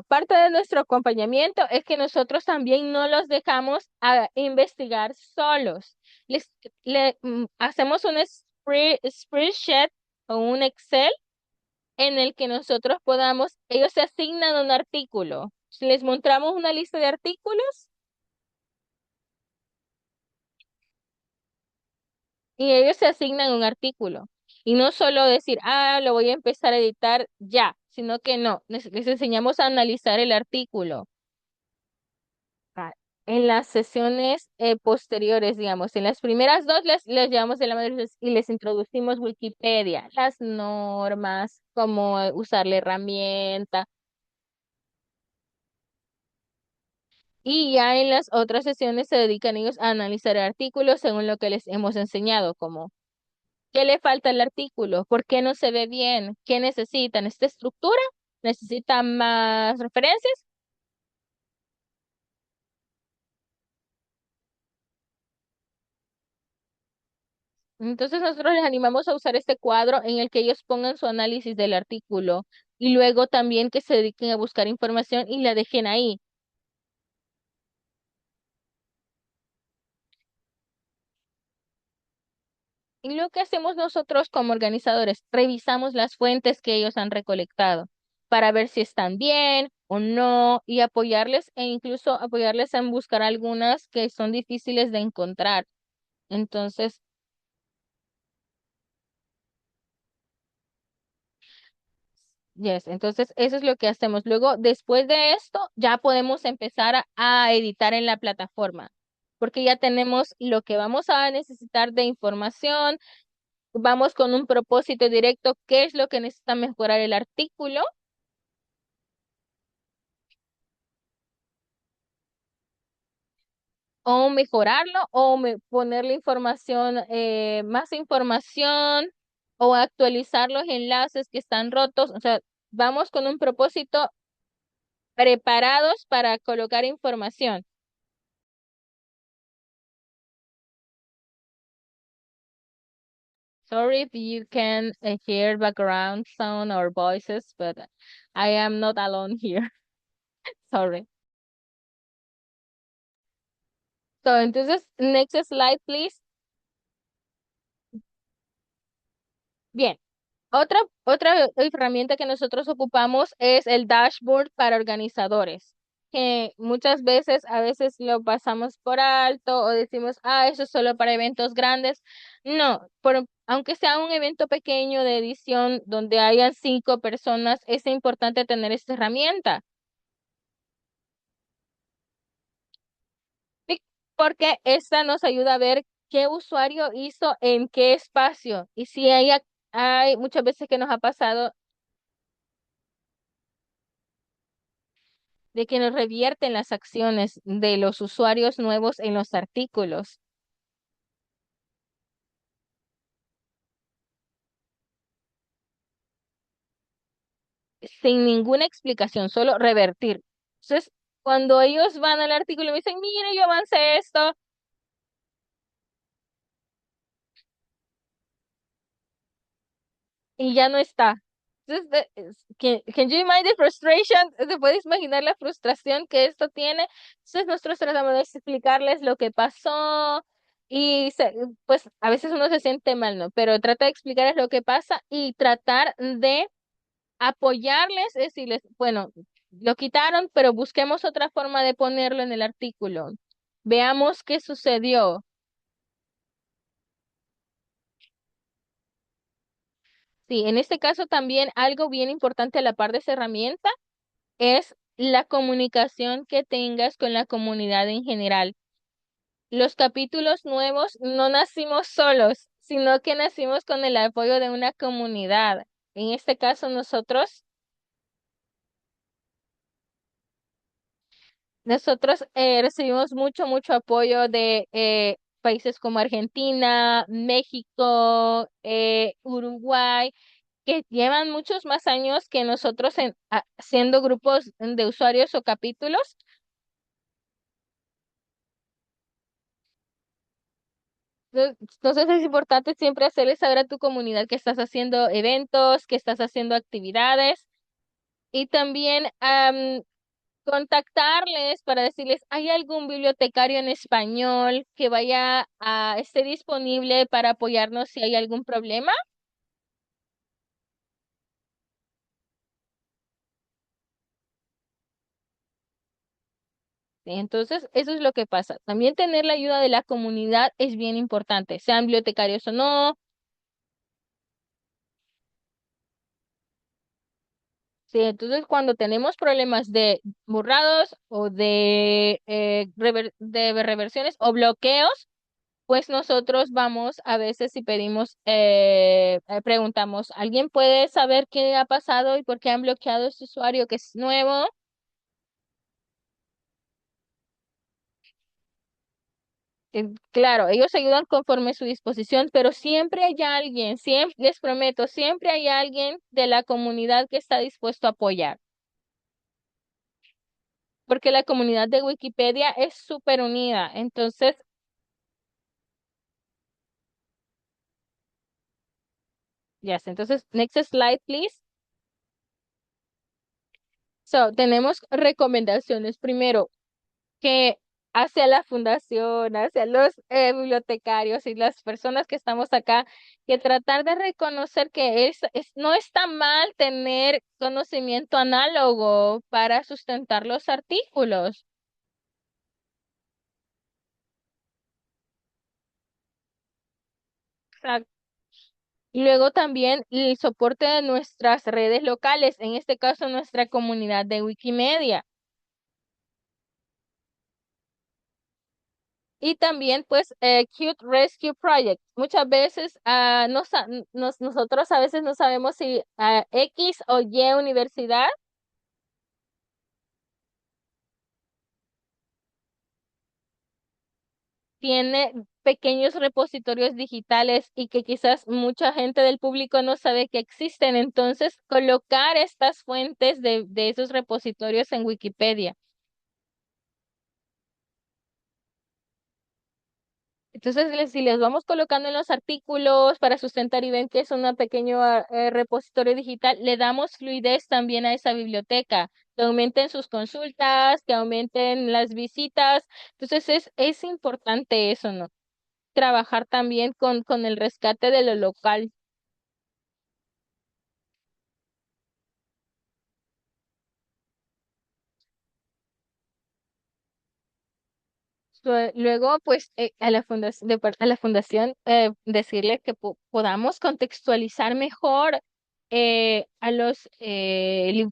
S4: Parte de nuestro acompañamiento es que nosotros también no los dejamos a investigar solos. Hacemos un spreadsheet o un Excel en el que nosotros podamos, ellos se asignan un artículo. Si les mostramos una lista de artículos y ellos se asignan un artículo. Y no solo decir, lo voy a empezar a editar ya, sino que no, les enseñamos a analizar el artículo. Ah, En las sesiones posteriores, digamos, en las primeras dos les llevamos de la mano y les introducimos Wikipedia, las normas, cómo usar la herramienta. Y ya en las otras sesiones se dedican ellos a analizar artículos según lo que les hemos enseñado, como qué le falta al artículo, por qué no se ve bien, qué necesitan, esta estructura, necesitan más referencias. Entonces nosotros les animamos a usar este cuadro en el que ellos pongan su análisis del artículo y luego también que se dediquen a buscar información y la dejen ahí. Y lo que hacemos nosotros como organizadores, revisamos las fuentes que ellos han recolectado. para ver si están bien o no y apoyarles e incluso apoyarles en buscar algunas que son difíciles de encontrar. Entonces, yes, entonces eso es lo que hacemos. Luego, después de esto, ya podemos empezar a editar en la plataforma, porque ya tenemos lo que vamos a necesitar de información, vamos con un propósito directo, qué es lo que necesita mejorar el artículo o mejorarlo o ponerle información, más información o actualizar los enlaces que están rotos. O sea, vamos con un propósito preparados para colocar información. Sorry if you can hear background sound or voices, but I am not alone here. Sorry. So, entonces, next slide, please. Bien. Otra herramienta que nosotros ocupamos es el dashboard para organizadores, que muchas veces, a veces lo pasamos por alto o decimos, eso es solo para eventos grandes. No, aunque sea un evento pequeño de edición donde hayan 5 personas, es importante tener esta herramienta. Sí, porque esta nos ayuda a ver qué usuario hizo en qué espacio. Y si hay muchas veces que nos ha pasado de que nos revierten las acciones de los usuarios nuevos en los artículos, sin ninguna explicación, solo revertir. Entonces, cuando ellos van al artículo y me dicen, mire, yo avancé esto, y ya no está. Entonces, can you imagine the frustration? ¿Se puede imaginar la frustración que esto tiene? Entonces, nosotros tratamos de explicarles lo que pasó y pues a veces uno se siente mal, ¿no? Pero trata de explicarles lo que pasa y tratar de apoyarles, es decirles, bueno, lo quitaron, pero busquemos otra forma de ponerlo en el artículo. Veamos qué sucedió. Sí, en este caso también algo bien importante a la par de esa herramienta es la comunicación que tengas con la comunidad en general. Los capítulos nuevos no nacimos solos, sino que nacimos con el apoyo de una comunidad. En este caso, nosotros recibimos mucho apoyo de países como Argentina, México, Uruguay, que llevan muchos más años que nosotros haciendo grupos de usuarios o capítulos. Entonces es importante siempre hacerles saber a tu comunidad que estás haciendo eventos, que estás haciendo actividades y también contactarles para decirles, ¿hay algún bibliotecario en español que esté disponible para apoyarnos si hay algún problema? Sí, entonces, eso es lo que pasa. También tener la ayuda de la comunidad es bien importante, sean bibliotecarios o no. Sí, entonces cuando tenemos problemas de borrados o de reversiones o bloqueos, pues nosotros vamos a veces y pedimos, preguntamos, ¿alguien puede saber qué ha pasado y por qué han bloqueado este usuario que es nuevo? Claro, ellos ayudan conforme su disposición, pero siempre hay alguien, siempre, les prometo, siempre hay alguien de la comunidad que está dispuesto a apoyar, porque la comunidad de Wikipedia es súper unida. Entonces, yes, entonces, next slide, please. So, tenemos recomendaciones. Primero, que hacia la fundación, hacia los bibliotecarios y las personas que estamos acá, que tratar de reconocer que no está mal tener conocimiento análogo para sustentar los artículos. Exacto. Y luego también el soporte de nuestras redes locales, en este caso nuestra comunidad de Wikimedia. Y también, pues, Cute Rescue Project. Muchas veces nosotros a veces no sabemos si X o Y universidad tiene pequeños repositorios digitales y que quizás mucha gente del público no sabe que existen. Entonces, colocar estas fuentes de esos repositorios en Wikipedia. Entonces, si les vamos colocando en los artículos para sustentar y ven que es un pequeño repositorio digital, le damos fluidez también a esa biblioteca, que aumenten sus consultas, que aumenten las visitas. Entonces, es importante eso, ¿no? Trabajar también con el rescate de lo local. Luego, pues, a la fundación, a la fundación decirle que podamos contextualizar mejor a los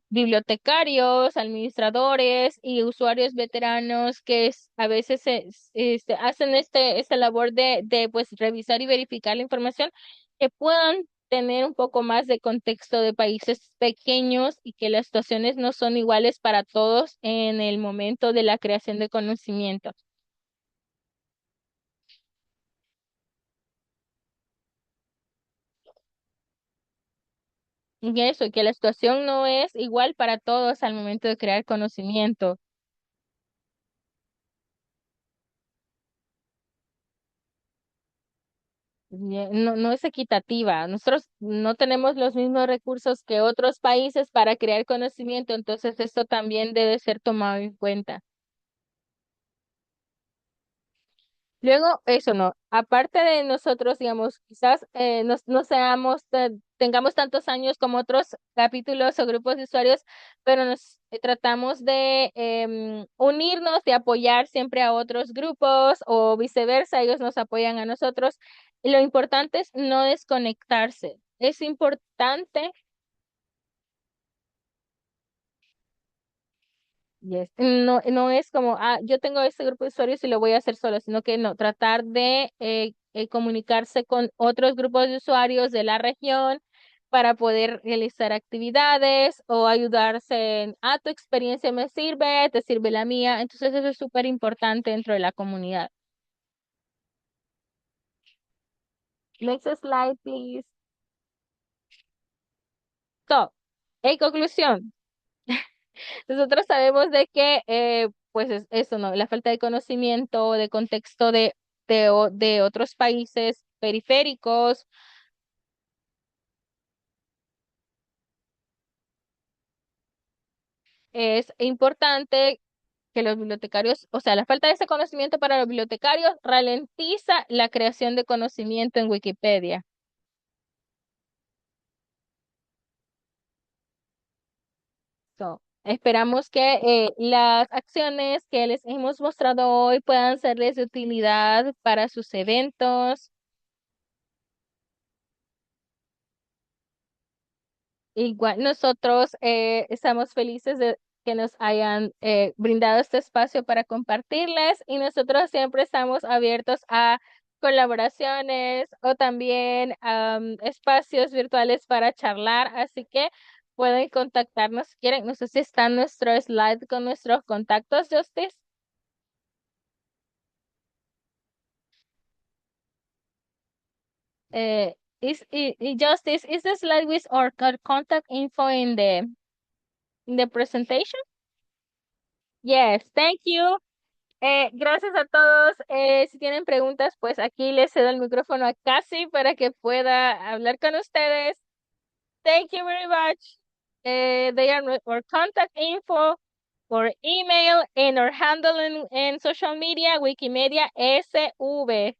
S4: bibliotecarios, administradores y usuarios veteranos que a veces hacen esta labor de pues, revisar y verificar la información, que puedan tener un poco más de contexto de países pequeños y que las situaciones no son iguales para todos en el momento de la creación de conocimiento. Y eso, que la situación no es igual para todos al momento de crear conocimiento. No, no es equitativa. Nosotros no tenemos los mismos recursos que otros países para crear conocimiento, entonces esto también debe ser tomado en cuenta. Luego, eso no, aparte de nosotros, digamos, quizás no seamos, tengamos tantos años como otros capítulos o grupos de usuarios, pero nos tratamos de unirnos, de apoyar siempre a otros grupos o viceversa, ellos nos apoyan a nosotros. Y lo importante es no desconectarse. Es importante. Yes. No, no es como, yo tengo este grupo de usuarios y lo voy a hacer solo, sino que no, tratar de comunicarse con otros grupos de usuarios de la región para poder realizar actividades o ayudarse en, tu experiencia me sirve, te sirve la mía. Entonces eso es súper importante dentro de la comunidad. Next slide, please. So, en conclusión. Nosotros sabemos de que, pues eso, ¿no? La falta de conocimiento, de contexto de otros países periféricos es importante que los bibliotecarios, o sea, la falta de ese conocimiento para los bibliotecarios ralentiza la creación de conocimiento en Wikipedia. So, esperamos que las acciones que les hemos mostrado hoy puedan serles de utilidad para sus eventos. Igual nosotros estamos felices de que nos hayan brindado este espacio para compartirles y nosotros siempre estamos abiertos a colaboraciones o también espacios virtuales para charlar, así que pueden contactarnos si quieren. No sé si está nuestro slide con nuestros contactos, Justice. Justice, is the slide with our contact info in the presentation? Yes, thank you. Gracias a todos. Si tienen preguntas, pues aquí les cedo el micrófono a Cassie para que pueda hablar con ustedes. Thank you very much. They are our contact info. or email, and our handle in social media, Wikimedia SV.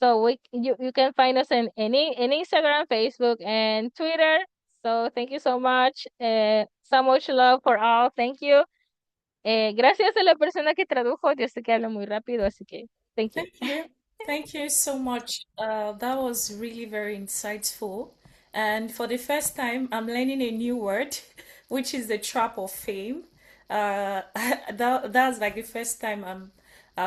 S4: So you can find us in Instagram, Facebook, and Twitter. So thank you so much. So much love for all. Thank you. Gracias a la persona que tradujo. Yo sé que hablo muy rápido, así que thank you.
S1: Thank you. Thank you so much. That was really very insightful. And for the first time, I'm learning a new word, which is the trap of fame. That's like the first time I'm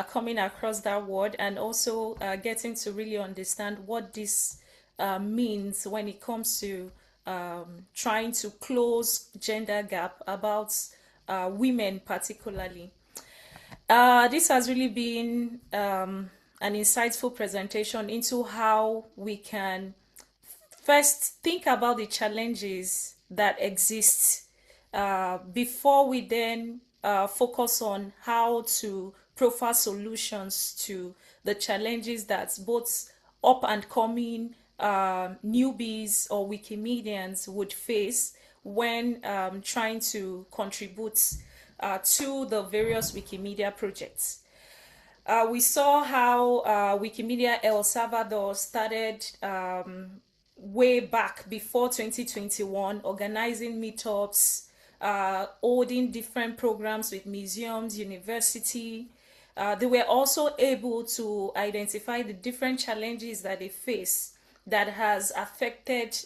S1: coming across that word, and also getting to really understand what this means when it comes to trying to close gender gap about women particularly. This has really been an insightful presentation into how we can first think about the challenges that exist before we then focus on how to profile solutions to the challenges that both up and coming newbies or Wikimedians would face when trying to contribute to the various Wikimedia projects. We saw how Wikimedia El Salvador started way back before 2021, organizing meetups, holding different programs with museums, university. They were also able to identify the different challenges that they face that has affected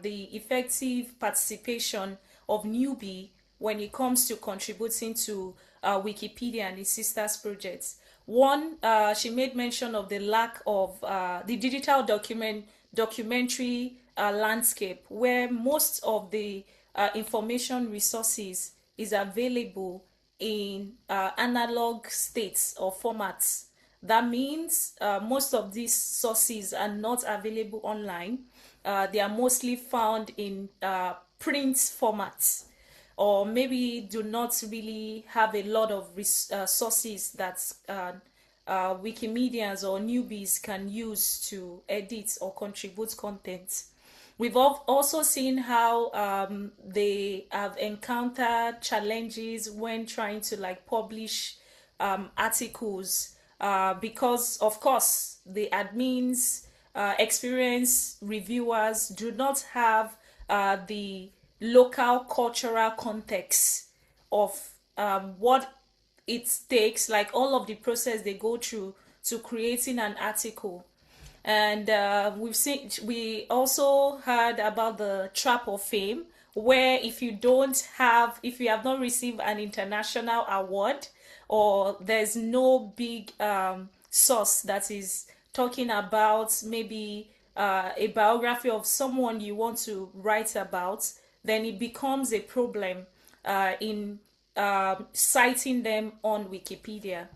S1: the effective participation of newbie when it comes to contributing to Wikipedia and its sisters projects. One, she made mention of the lack of the digital documentary landscape, where most of the information resources is available in analog states or formats. That means most of these sources are not available online. They are mostly found in print formats, or maybe do not really have a lot of sources that Wikimedians or newbies can use to edit or contribute content. We've also seen how they have encountered challenges when trying to like publish articles because, of course, the admins, experienced reviewers do not have the local cultural context of what it takes, like all of the process they go through to creating an article. And we also heard about the trap of fame, where if you have not received an international award, or there's no big source that is talking about maybe a biography of someone you want to write about, then it becomes a problem in citing them on Wikipedia.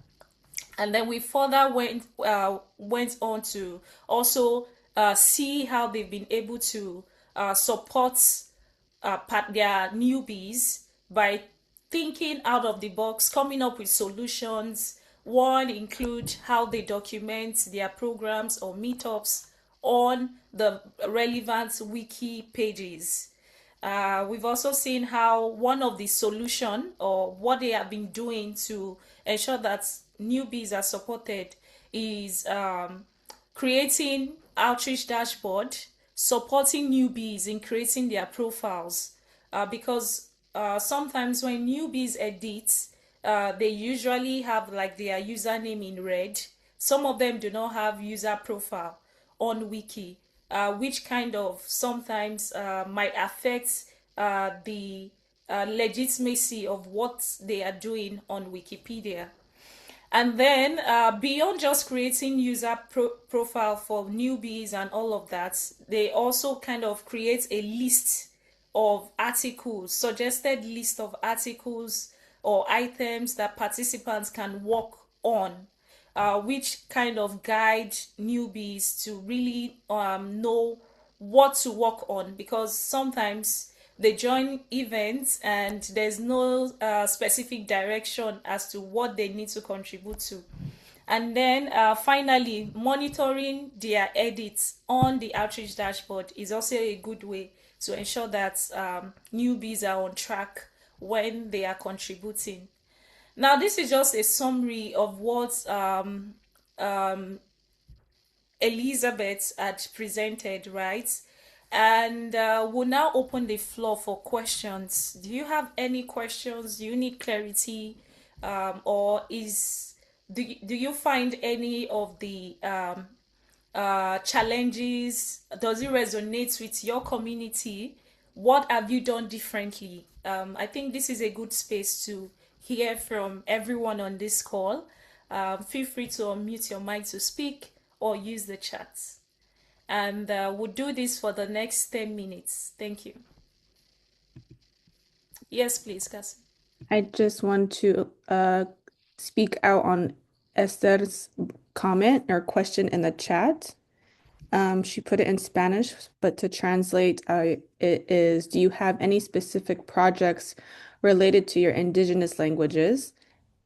S1: And then we further went on to also see how they've been able to support their newbies by thinking out of the box, coming up with solutions. One include how they document their programs or meetups on the relevant wiki pages. We've also seen how one of the solution, or what they have been doing to ensure that newbies are supported, is creating outreach dashboard, supporting newbies in creating their profiles, because sometimes when newbies edit, they usually have like their username in red. Some of them do not have user profile on wiki, which kind of sometimes might affect the legitimacy of what they are doing on Wikipedia. And then beyond just creating user profile for newbies and all of that, they also kind of create a list of articles, suggested list of articles or items that participants can work on, which kind of guide newbies to really know what to work on, because sometimes they join events and there's no specific direction as to what they need to contribute to. And then finally, monitoring their edits on the outreach dashboard is also a good way to ensure that newbies are on track when they are contributing. Now, this is just a summary of what Elizabeth had presented, right? And we'll now open the floor for questions. Do you have any questions? Do you need clarity? Or do you find any of the challenges? Does it resonate with your community? What have you done differently? I think this is a good space to hear from everyone on this call. Feel free to unmute your mic to speak or use the chat. And we'll do this for the next 10 minutes. Thank you. Yes, please, Cassie.
S3: I just want to speak out on Esther's comment or question in the chat. She put it in Spanish, but to translate, it is, do you have any specific projects related to your indigenous languages?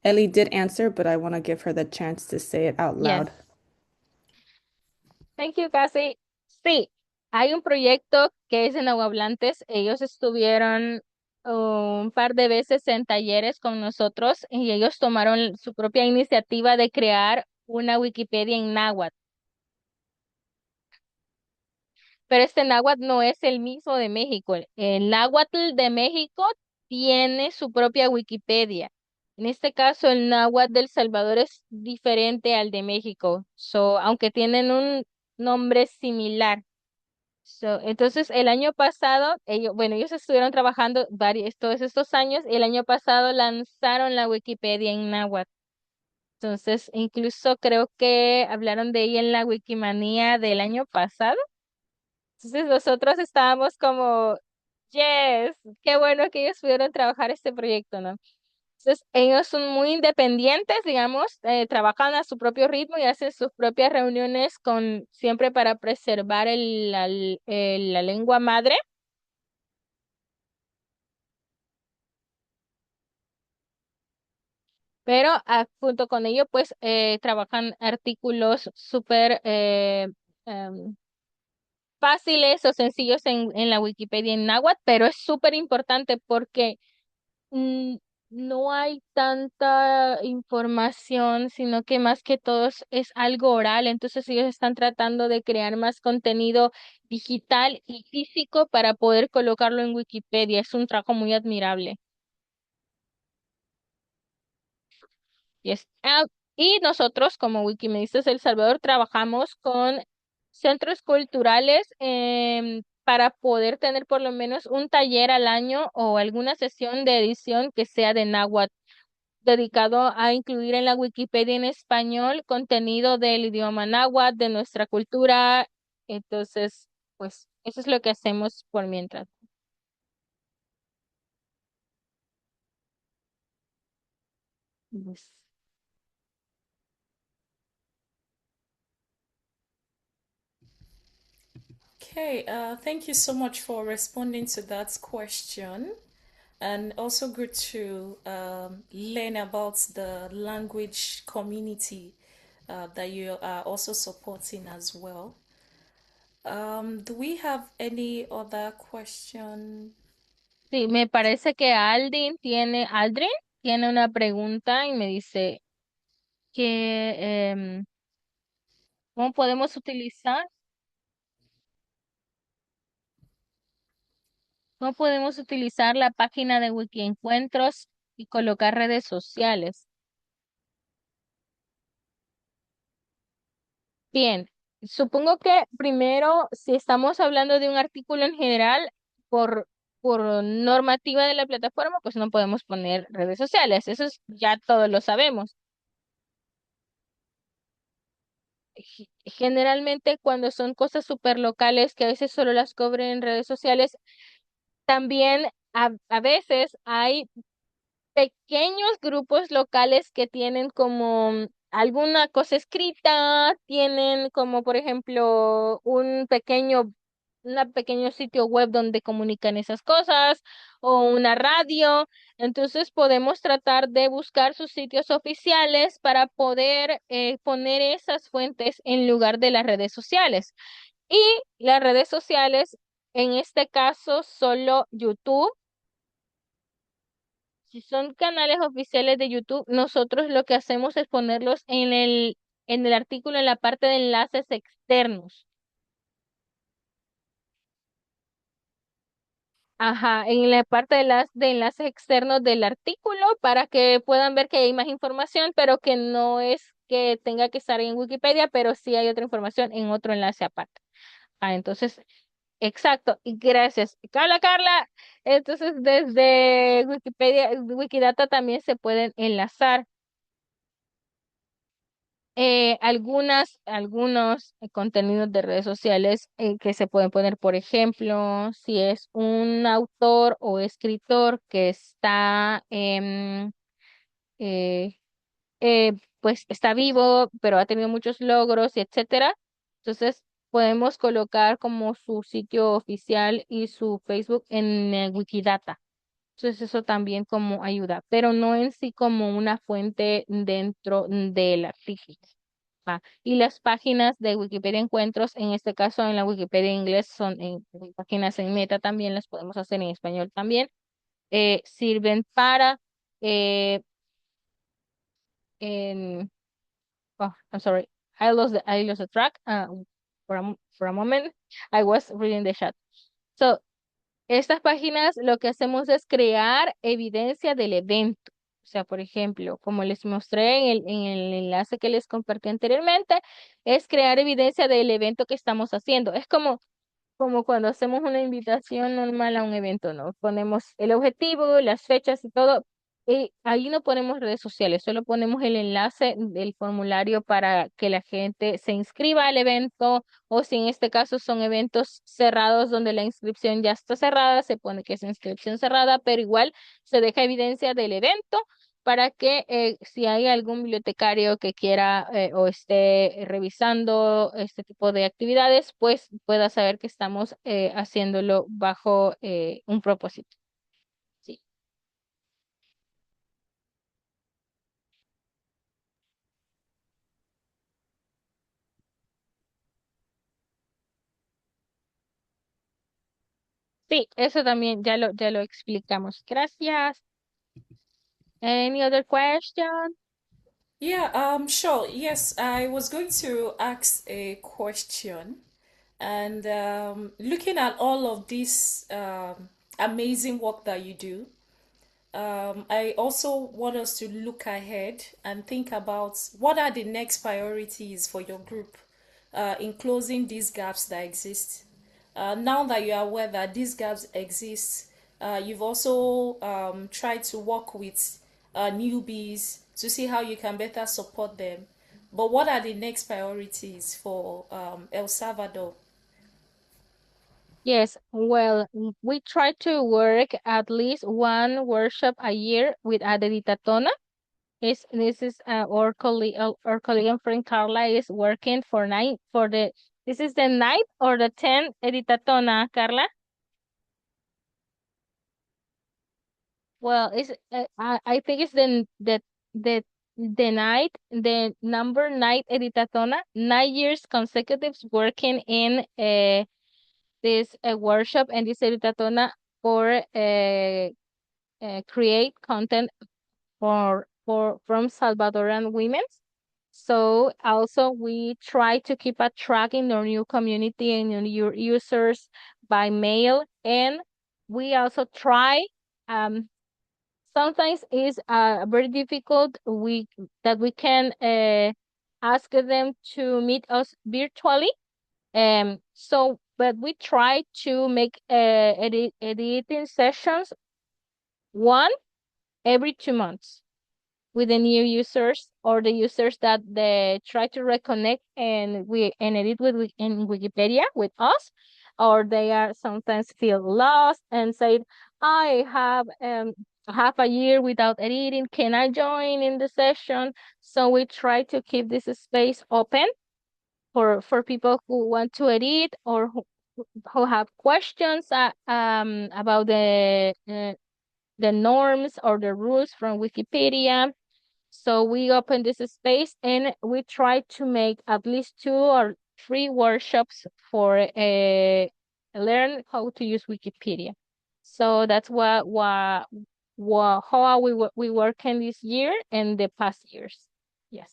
S3: Ellie did answer, but I want to give her the chance to say it out
S4: Yes.
S3: loud.
S4: Thank you, Cassie. Sí, hay un proyecto que es de nahuablantes. Ellos estuvieron un par de veces en talleres con nosotros y ellos tomaron su propia iniciativa de crear una Wikipedia en náhuatl. Pero este náhuatl no es el mismo de México. El náhuatl de México tiene su propia Wikipedia. En este caso, el náhuatl del Salvador es diferente al de México. Aunque tienen un nombre similar. Entonces, el año pasado, ellos estuvieron trabajando todos estos años, y el año pasado lanzaron la Wikipedia en náhuatl. Entonces, incluso creo que hablaron de ella en la Wikimania del año pasado. Entonces, nosotros estábamos como, yes, qué bueno que ellos pudieron trabajar este proyecto, ¿no? Entonces, ellos son muy independientes, digamos, trabajan a su propio ritmo y hacen sus propias reuniones siempre para preservar la lengua madre. Pero junto con ello, pues, trabajan artículos súper fáciles o sencillos en la Wikipedia en náhuatl, pero es súper importante porque mm, no hay tanta información, sino que más que todo es algo oral. Entonces ellos están tratando de crear más contenido digital y físico para poder colocarlo en Wikipedia. Es un trabajo muy admirable. Y nosotros, como Wikimedistas El Salvador, trabajamos con centros culturales para poder tener por lo menos un taller al año o alguna sesión de edición que sea de náhuatl, dedicado a incluir en la Wikipedia en español contenido del idioma náhuatl, de nuestra cultura. Entonces, pues, eso es lo que hacemos por mientras. Pues,
S1: Okay, thank you so much for responding to that question. And also good to learn about the language community that you are also supporting as well. Do we have any other question?
S4: sí, me parece que Aldrin tiene una pregunta y me dice que ¿cómo podemos utilizar la página de Wiki Encuentros y colocar redes sociales? Bien, supongo que primero, si estamos hablando de un artículo en general, por normativa de la plataforma, pues no podemos poner redes sociales. Ya todos lo sabemos. Generalmente cuando son cosas súper locales que a veces solo las cobren en redes sociales, también a veces hay pequeños grupos locales que tienen como alguna cosa escrita, tienen como por ejemplo un pequeño sitio web donde comunican esas cosas o una radio. Entonces podemos tratar de buscar sus sitios oficiales para poder poner esas fuentes en lugar de las redes sociales. Y las redes sociales, en este caso, solo YouTube si son canales oficiales de YouTube, nosotros lo que hacemos es ponerlos en el artículo en la parte de enlaces externos. Ajá, en la parte de enlaces externos del artículo para que puedan ver que hay más información, pero que no es que tenga que estar en Wikipedia, pero sí hay otra información en otro enlace aparte. Ah, entonces, exacto, y gracias. Carla. Entonces, desde Wikipedia, Wikidata también se pueden enlazar algunos contenidos de redes sociales que se pueden poner, por ejemplo, si es un autor o escritor que está, eh, pues está vivo, pero ha tenido muchos logros, y etcétera. Entonces, podemos colocar como su sitio oficial y su Facebook en Wikidata. Entonces, eso también como ayuda, pero no en sí como una fuente dentro del artículo. Y las páginas de Wikipedia Encuentros, en este caso en la Wikipedia inglés, son en páginas en meta también, las podemos hacer en español también. Sirven para, eh, en, oh, I'm sorry, I lost the track for a moment. I was reading the chat. So, estas páginas lo que hacemos es crear evidencia del evento. O sea, por ejemplo, como les mostré en el enlace que les compartí anteriormente, es crear evidencia del evento que estamos haciendo. Es como cuando hacemos una invitación normal a un evento, ¿no? Ponemos el objetivo, las fechas y todo. Y ahí no ponemos redes sociales, solo ponemos el enlace del formulario para que la gente se inscriba al evento, o si en este caso son eventos cerrados donde la inscripción ya está cerrada, se pone que es inscripción cerrada, pero igual se deja evidencia del evento para que si hay algún bibliotecario que quiera o esté revisando este tipo de actividades, pues pueda saber que estamos haciéndolo bajo un propósito. Sí. Sí, eso también ya lo explicamos. Gracias. Any other question?
S1: Yeah, sure. Yes, I was going to ask a question. And looking at all of this amazing work that you do, I also want us to look ahead and think about what are the next priorities for your group in closing these gaps that exist. Now that you are aware that these gaps exist, you've also tried to work with newbies to see how you can better support them. But what are the next priorities for El Salvador?
S4: Yes, well, we try to work at least one workshop a year with Adeditatona. This is our colleague and friend Karla is working this is the ninth or the 10th editatona, Karla? Well, I think it's the night, the number nine editatona, 9 years consecutive working in this workshop and this editatona for create content from Salvadoran women. So also we try to keep a track in our new community and your users by mail, and we also try sometimes is very difficult that we can ask them to meet us virtually. So but we try to make editing sessions one every 2 months with the new users or the users that they try to reconnect and edit in Wikipedia with us, or they are sometimes feel lost and say, I have half a year without editing. Can I join in the session? So we try to keep this space open for people who want to edit or who have questions about the norms or the rules from Wikipedia. So we open this space and we try to make at least 2 or 3 workshops for learn how to use Wikipedia. So that's what how are we working this year and the past years. Yes.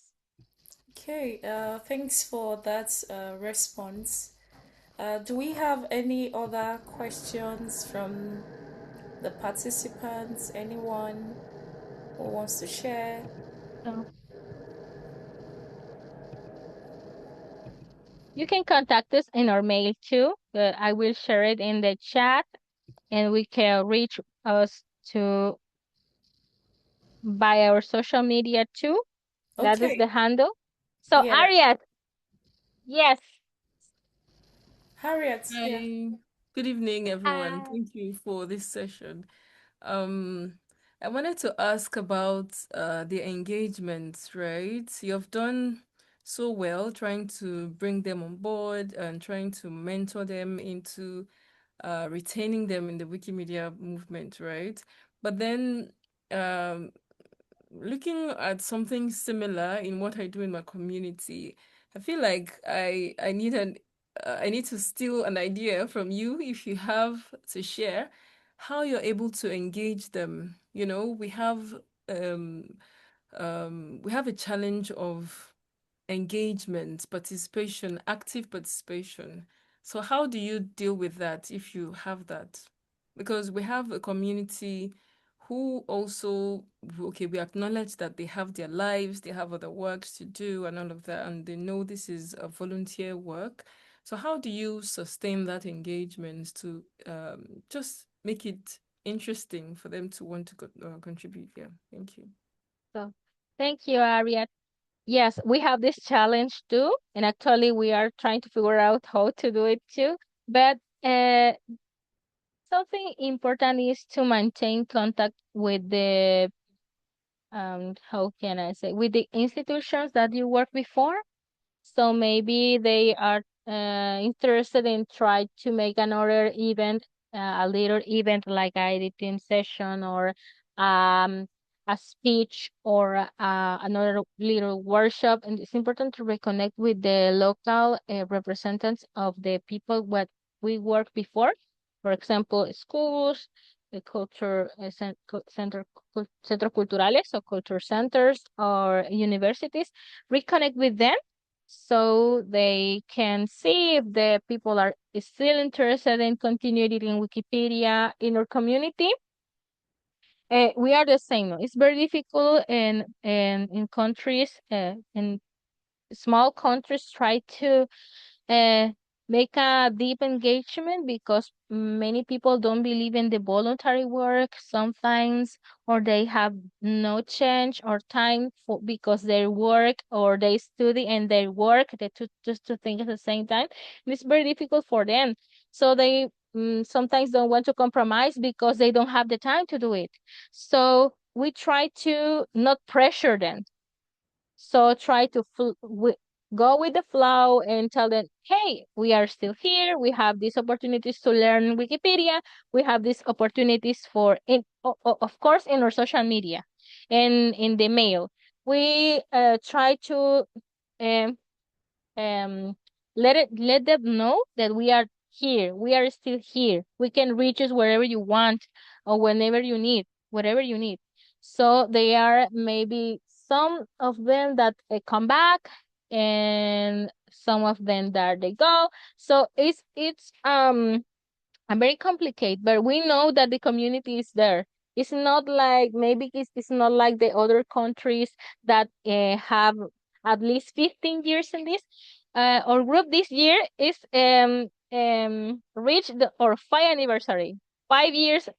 S1: Okay, thanks for that response. Do we have any other questions from the participants? Anyone who wants to share?
S4: So you can contact us in our mail too. I will share it in the chat, and we can reach us to by our social media too. That is
S1: Okay,
S4: the handle. So
S1: yeah.
S4: Ariat, yes.
S1: Harriet, yeah.
S5: Hi, good evening, everyone.
S4: Uh,
S5: Thank you for this session. Um, I wanted to ask about the engagements, right? You've done so well trying to bring them on board and trying to mentor them into retaining them in the Wikimedia movement, right? But then um, looking at something similar in what I do in my community, I feel like I need to steal an idea from you if you have to share how you're able to engage them. You know, um we have a challenge of engagement, participation, active participation. So how do you deal with that if you have that? Because we have a community who also, okay, we acknowledge that they have their lives, they have other works to do and all of that, and they know this is a volunteer work. So how do you sustain that engagement to just make it interesting for them to want to contribute? Yeah, thank you.
S4: so thank you, Ariat. Yes, we have this challenge too, and actually we are trying to figure out how to do it too. But something important is to maintain contact with the how can I say, with the institutions that you work before. So maybe they are interested in try to make another event, a little event like a editing session or um, a speech or another little workshop. And it's important to reconnect with the local representatives of the people what we worked before. For example, schools, the culture centros culturales or culture centers or universities. Reconnect with them so they can see if the people are still interested in continuing in Wikipedia in our community. We are the same. It's very difficult in countries, in small countries, try to uh, make a deep engagement because many people don't believe in the voluntary work sometimes, or they have no change or time for because they work or they study and they work, they just to think at the same time. And it's very difficult for them. So they sometimes don't want to compromise because they don't have the time to do it. So we try to not pressure them, so try to go with the flow and tell them, hey, we are still here. We have these opportunities to learn Wikipedia. We have these opportunities for, of course, in our social media and in the mail. We try to um, um, let them know that we are here. We are still here. We can reach us wherever you want or whenever you need, whatever you need. So they are maybe some of them that come back and some of them that they go. So it's very complicated, but we know that the community is there. It's not like maybe it's not like the other countries that have at least 15 years in this. Our group this year is reached our 5th anniversary. 5 years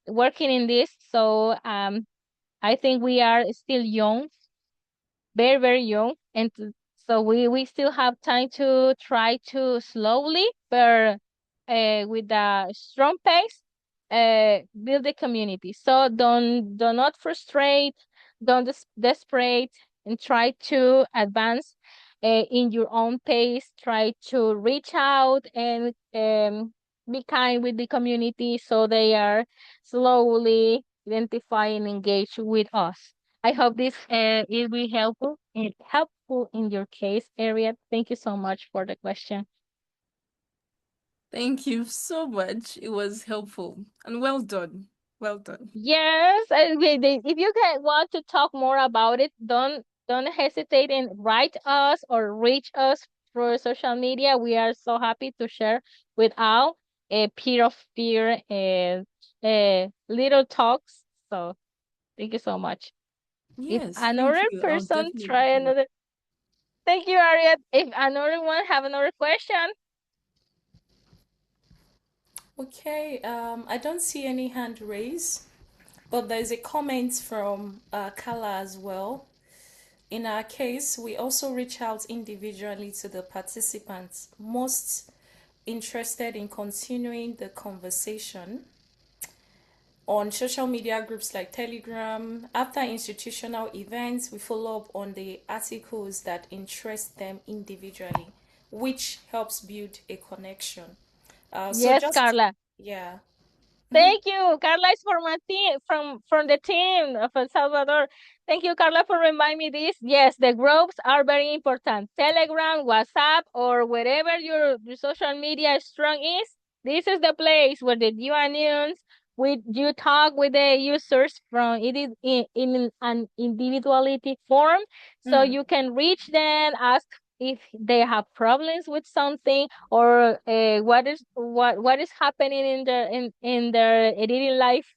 S4: working in this, so I think we are still young, very very young, and so we still have time to try to slowly but with a strong pace build the community. So do not frustrate, don't desperate, and try to advance in your own pace. Try to reach out and be kind with the community so they are slowly identify and engage with us. I hope this will be helpful in your case area. Thank you so much for the question.
S5: Thank you so much. It was helpful and well done. Well done.
S4: Yes, if you want to talk more about it, don't hesitate and write us or reach us through social media. We are so happy to share with all peer of peer little talks. So thank you so much. If
S5: Yes, thank
S4: another
S5: you. I'll
S4: person
S5: definitely
S4: try
S5: do that.
S4: another, thank you, Ariel. If another one have another question,
S1: Okay, I don't see any hand raised, but there's a comment from Karla as well. In our case, we also reach out individually to the participants most interested in continuing the conversation on social media groups like Telegram. After institutional events, we follow up on the articles that interest them individually, which helps build a connection. So
S4: yes,
S1: just,
S4: Carla.
S1: yeah.
S4: Thank you. Carla is from my team, from the team of El Salvador. Thank you, Carla, for reminding me this. Yes, the groups are very important. Telegram, WhatsApp, or wherever your social media strong is, this is the place where the you announce with you talk with the users from it is in an individuality form, so
S1: Mm.
S4: you can reach them, ask if they have problems with something or what is happening in their daily life.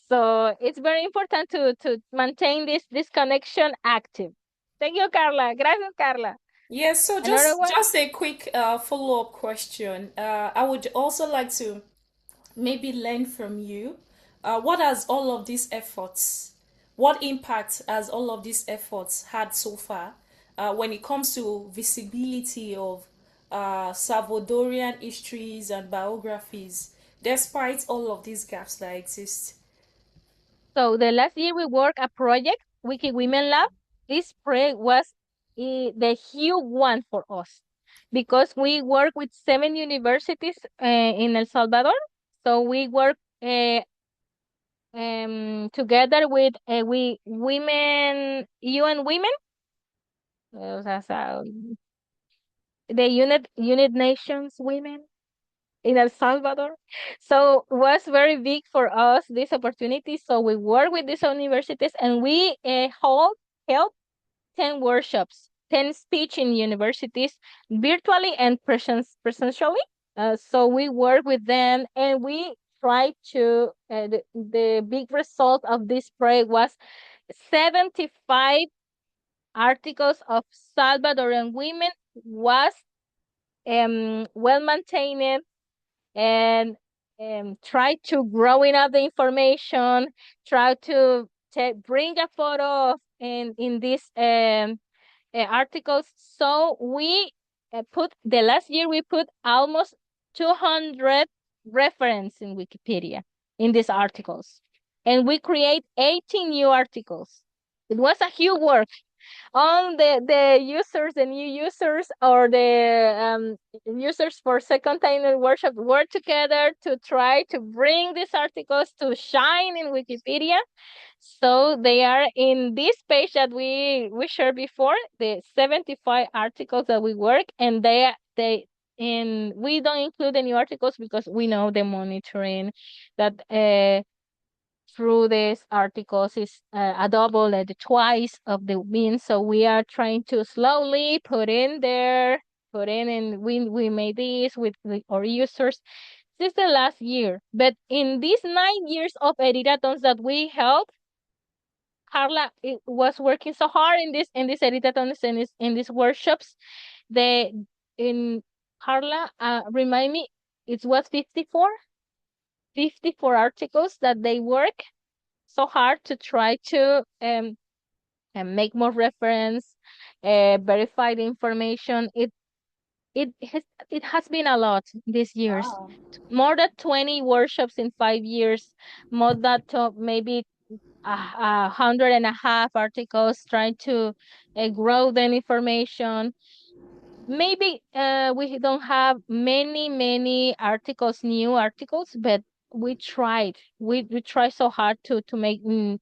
S4: So it's very important to maintain this connection active. Thank you, Carla. Gracias, Carla.
S1: Yes, so
S4: Another one.
S1: just a quick follow-up question. I would also like to maybe learn from you. What has all of these efforts, what impact has all of these efforts had so far when it comes to visibility of Salvadorian histories and biographies, despite all of these gaps that exist?
S4: So the last year we worked a project, Wiki Women Lab. This project was the huge one for us because we work with 7 universities in El Salvador. So we work together with we women, UN Women, o sea, the Unit Nations Women in El Salvador. So it was very big for us this opportunity. So we work with these universities and we held 10 workshops, 10 speech in universities, virtually and presentially. So we work with them and we try to, the big result of this project was 75 articles of Salvadorian women was well maintained and try to growing up the information, try to bring a photo of in these articles. So we put the last year we put almost 200 reference in Wikipedia in these articles, and we create 18 new articles. It was a huge work on the users, the new users, or the users for second time in workshop work together to try to bring these articles to shine in Wikipedia. So they are in this page that we shared before, the 75 articles that we work, and they and we don't include the new articles because we know the monitoring that through these articles is a double and twice of the mean. So we are trying to slowly put in there, put in, and we made this with our users since the last year. But in these 9 years of editathons that we held, Karla it was working so hard in these editathons and in these workshops. The in Karla, remind me, it was 54 articles that they work so hard to try to and make more reference, verify the information. It has it has been a lot these years.
S1: Wow.
S4: More than 20 workshops in 5 years, more than maybe 100 and a half articles trying to grow the information. Maybe we don't have many articles, new articles, but we tried. We tried so hard to make new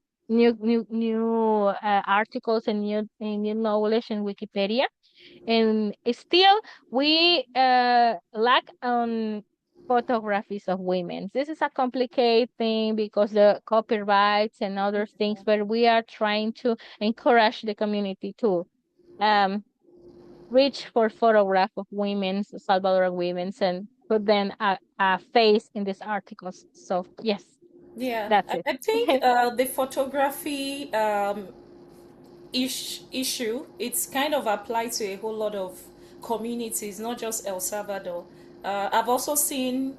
S4: articles and new knowledge in Wikipedia, and still we lack on photographies of women. This is a complicated thing because the copyrights and other things, but we are trying to encourage the community to reach for photograph of women, Salvadoran women, and put them a face in these articles. So yes,
S1: Yeah,
S4: that's it.
S1: I think the photography issue, it's kind of applied to a whole lot of communities, not just El Salvador. I've also seen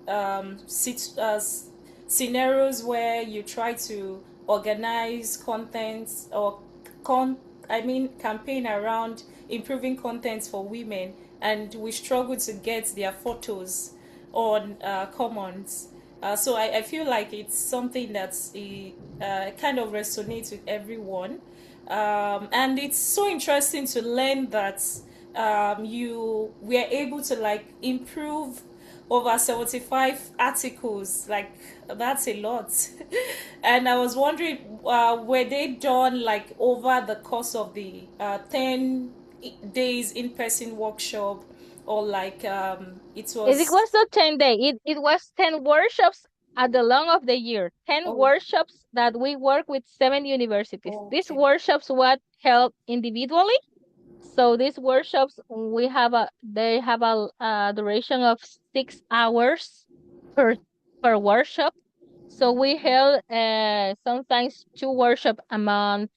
S1: scenarios where you try to organize content or campaign around improving content for women, and we struggle to get their photos on commons. So I feel like it's something that's kind of resonates with everyone. And it's so interesting to learn that you were able to like improve over 75 articles. Like, that's a lot. And I was wondering, were they done like over the course of the 10 days in-person workshop, or like it
S4: It
S1: was?
S4: was not 10 days. It was 10 workshops at the long of the year. 10
S1: Oh,
S4: workshops that we work with 7 universities. These
S1: okay.
S4: workshops were held individually. So these workshops, they have a duration of 6 hours per workshop. So we held sometimes 2 workshop a month,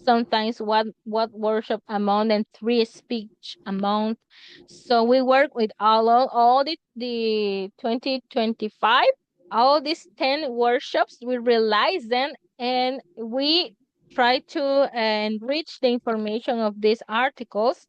S4: sometimes one workshop a month and 3 speech a month. So we work with all the 2025, all these 10 workshops. We realize them and we try to enrich the information of these articles.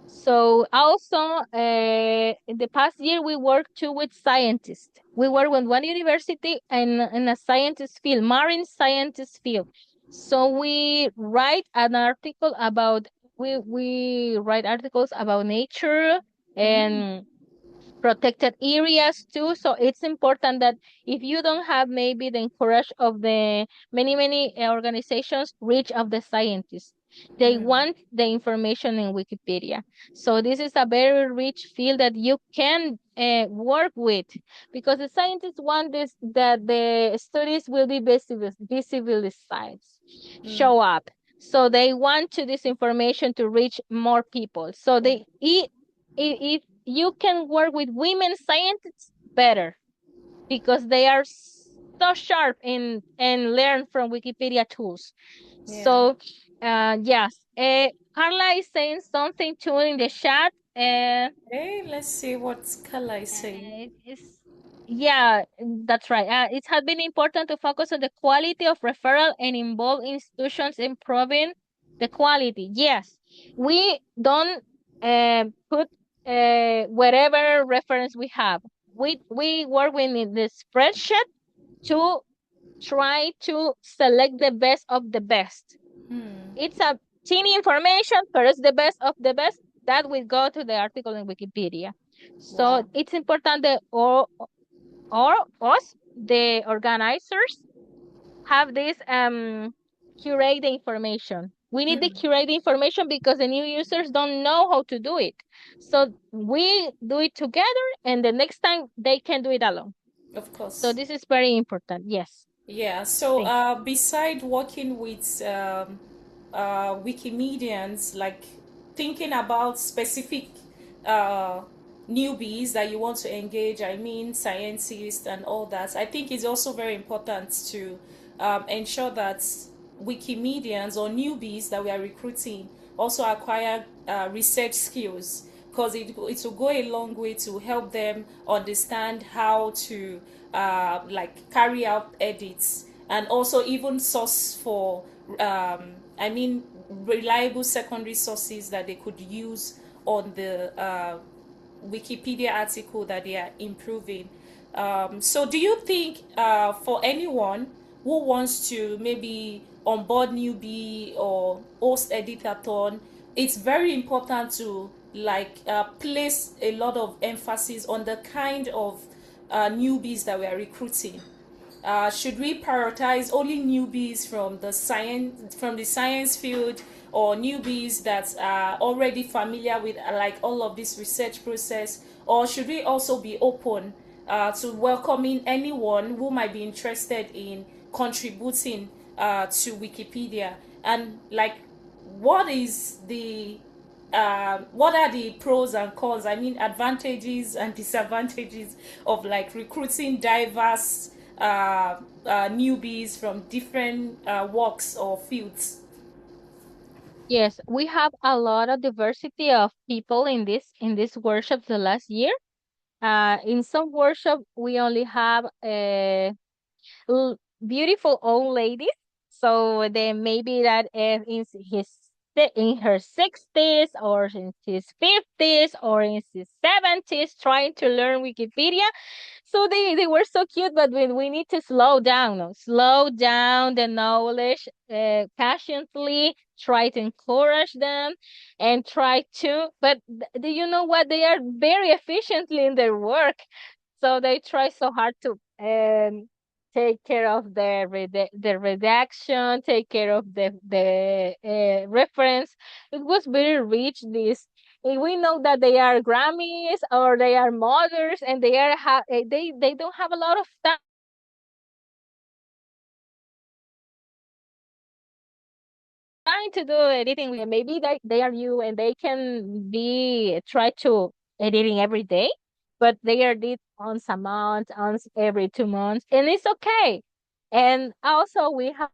S4: So also, in the past year, we worked too with scientists. We work with one university and in a scientist field, marine scientist field. So we write an article about we write articles about nature and protected areas too. So it's important that if you don't have maybe the encourage of the many organizations reach of the scientists, they want the information in Wikipedia. So this is a very rich field that you can work with, because the scientists want this, that the studies will be visibly show up. So they want to this information to reach more people. So if you can work with women scientists, better, because they are so sharp in and learn from Wikipedia tools.
S1: Yeah.
S4: So yes, Karla is saying something too in the chat.
S1: Hey, let's see what Karla is saying.
S4: Yeah, that's right. It has been important to focus on the quality of referral and involve institutions improving the quality. Yes, we don't put whatever reference we have. We work with the spreadsheet to try to select the best of the best. It's a teeny information, but it's the best of the best that will go to the article in Wikipedia. So
S1: Wow.
S4: it's important that or us, the organizers, have this curate the information. We need to curate the information because the new users don't know how to do it. So we do it together, and the next time they can do it alone.
S1: Of
S4: So
S1: course.
S4: this is very important. Yes.
S1: Yeah. So,
S4: Thank you.
S1: beside working with Wikimedians, like thinking about specific uh, newbies that you want to engage, I mean, scientists and all that, I think it's also very important to ensure that Wikimedians or newbies that we are recruiting also acquire research skills, because it will go a long way to help them understand how to like carry out edits, and also even source for reliable secondary sources that they could use on the Wikipedia article that they are improving. So do you think for anyone who wants to maybe onboard newbie or host editathon, it's very important to like place a lot of emphasis on the kind of newbies that we are recruiting? Should we prioritize only newbies from the science field, or newbies that are already familiar with like all of this research process, or should we also be open to welcoming anyone who might be interested in contributing to Wikipedia. And like, what is the what are the pros and cons? I mean, advantages and disadvantages of like recruiting diverse newbies from different walks or fields.
S4: Yes, we have a lot of diversity of people in this workshop the last year. In some workshop we only have beautiful old ladies. So they maybe that in her 60s or in his 50s or in his 70s trying to learn Wikipedia. So they were so cute, but we need to slow down, no? Slow down the knowledge, patiently try to encourage them and try to, but do you know what? They are very efficiently in their work. So they try so hard to take care of the redaction, take care of the reference. It was very rich. This we know that they are Grammys or they are mothers, and they don't have a lot of time to do editing. Maybe they are new and they can be try to editing every day, but they are did once a month, once every 2 months, and it's okay. And also we have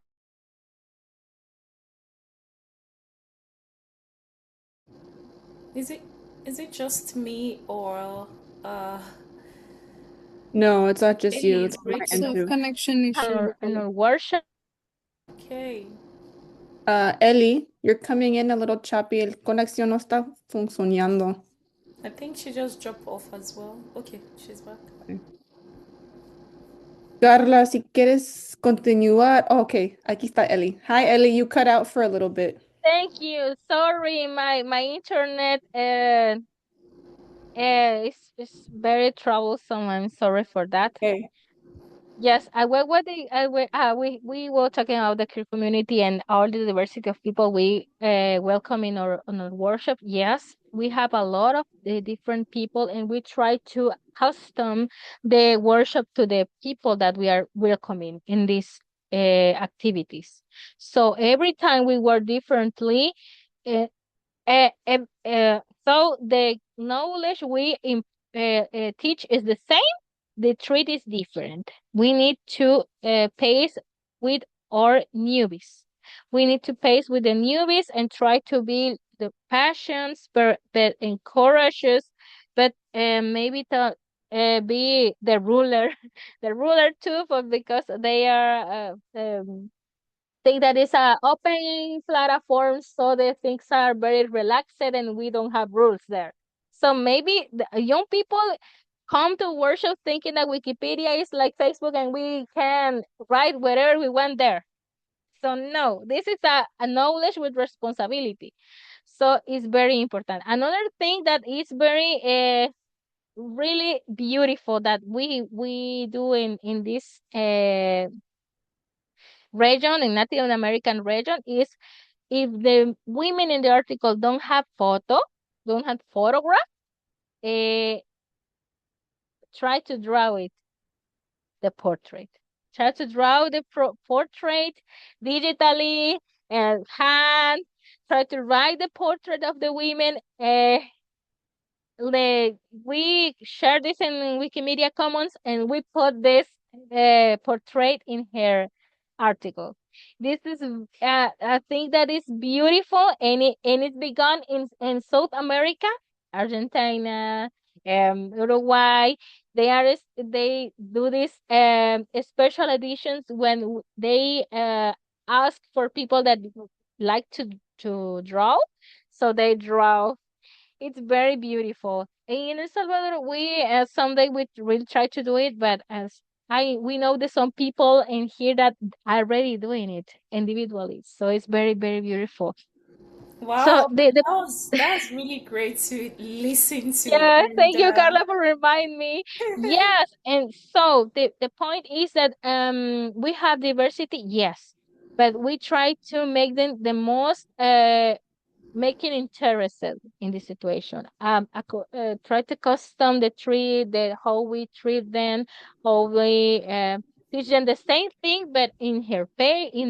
S1: Is it just me, or uh
S3: No, it's not just
S1: Ellie
S3: you.
S1: is
S3: It's my
S2: It's
S3: end
S2: a
S1: breaking?
S3: too.
S2: connection issue.
S4: in our workshop.
S1: Okay.
S3: Ellie, you're coming in a little choppy. El conexión no está funcionando.
S1: I think she just dropped off as well. Okay, she's back.
S3: Carla, si quieres continuar. Oh, okay, aquí está Ellie. Hi, Ellie. You cut out for a little bit.
S4: Thank you. Sorry, my internet is very troublesome. I'm sorry for that.
S3: Okay.
S4: Yes, we were talking about the queer community and all the diversity of people we welcome in our workshop. Yes, we have a lot of different people, and we try to custom the workshop to the people that we are welcoming in these activities. So every time we work differently, uh, so the knowledge teach is the same, the treat is different. We need to pace with our newbies. We need to pace with the newbies and try to be the passions, but encourages, but maybe to be the ruler, the ruler too, but because they are think that is a open platform, so the things are very relaxed and we don't have rules there. So maybe the young people come to workshop thinking that Wikipedia is like Facebook and we can write whatever we want there. So no, this is a knowledge with responsibility. So it's very important. Another thing that is very really beautiful that we do in this region, in Latin American region, is if the women in the article don't have photograph, uh, try to draw it, the portrait. Try to draw the portrait digitally and hand. Try to write the portrait of the women. We share this in Wikimedia Commons and we put this portrait in her article. This is a thing that is beautiful, and it's begun in South America, Argentina, Uruguay. They do this special editions when they ask for people that like to draw, so they draw. It's very beautiful. In El Salvador, we someday we will try to do it, but as we know there's some people in here that are already doing it individually, so it's very very beautiful. So
S1: Wow,
S4: the
S1: that's really great to listen to,
S4: yeah,
S1: and
S4: thank you, Carla, for reminding me. Yes, and so the point is that we have diversity, yes, but we try to make them the most making interested in the situation. Try to custom the treat, the how we treat them, how we teach them the same thing, but in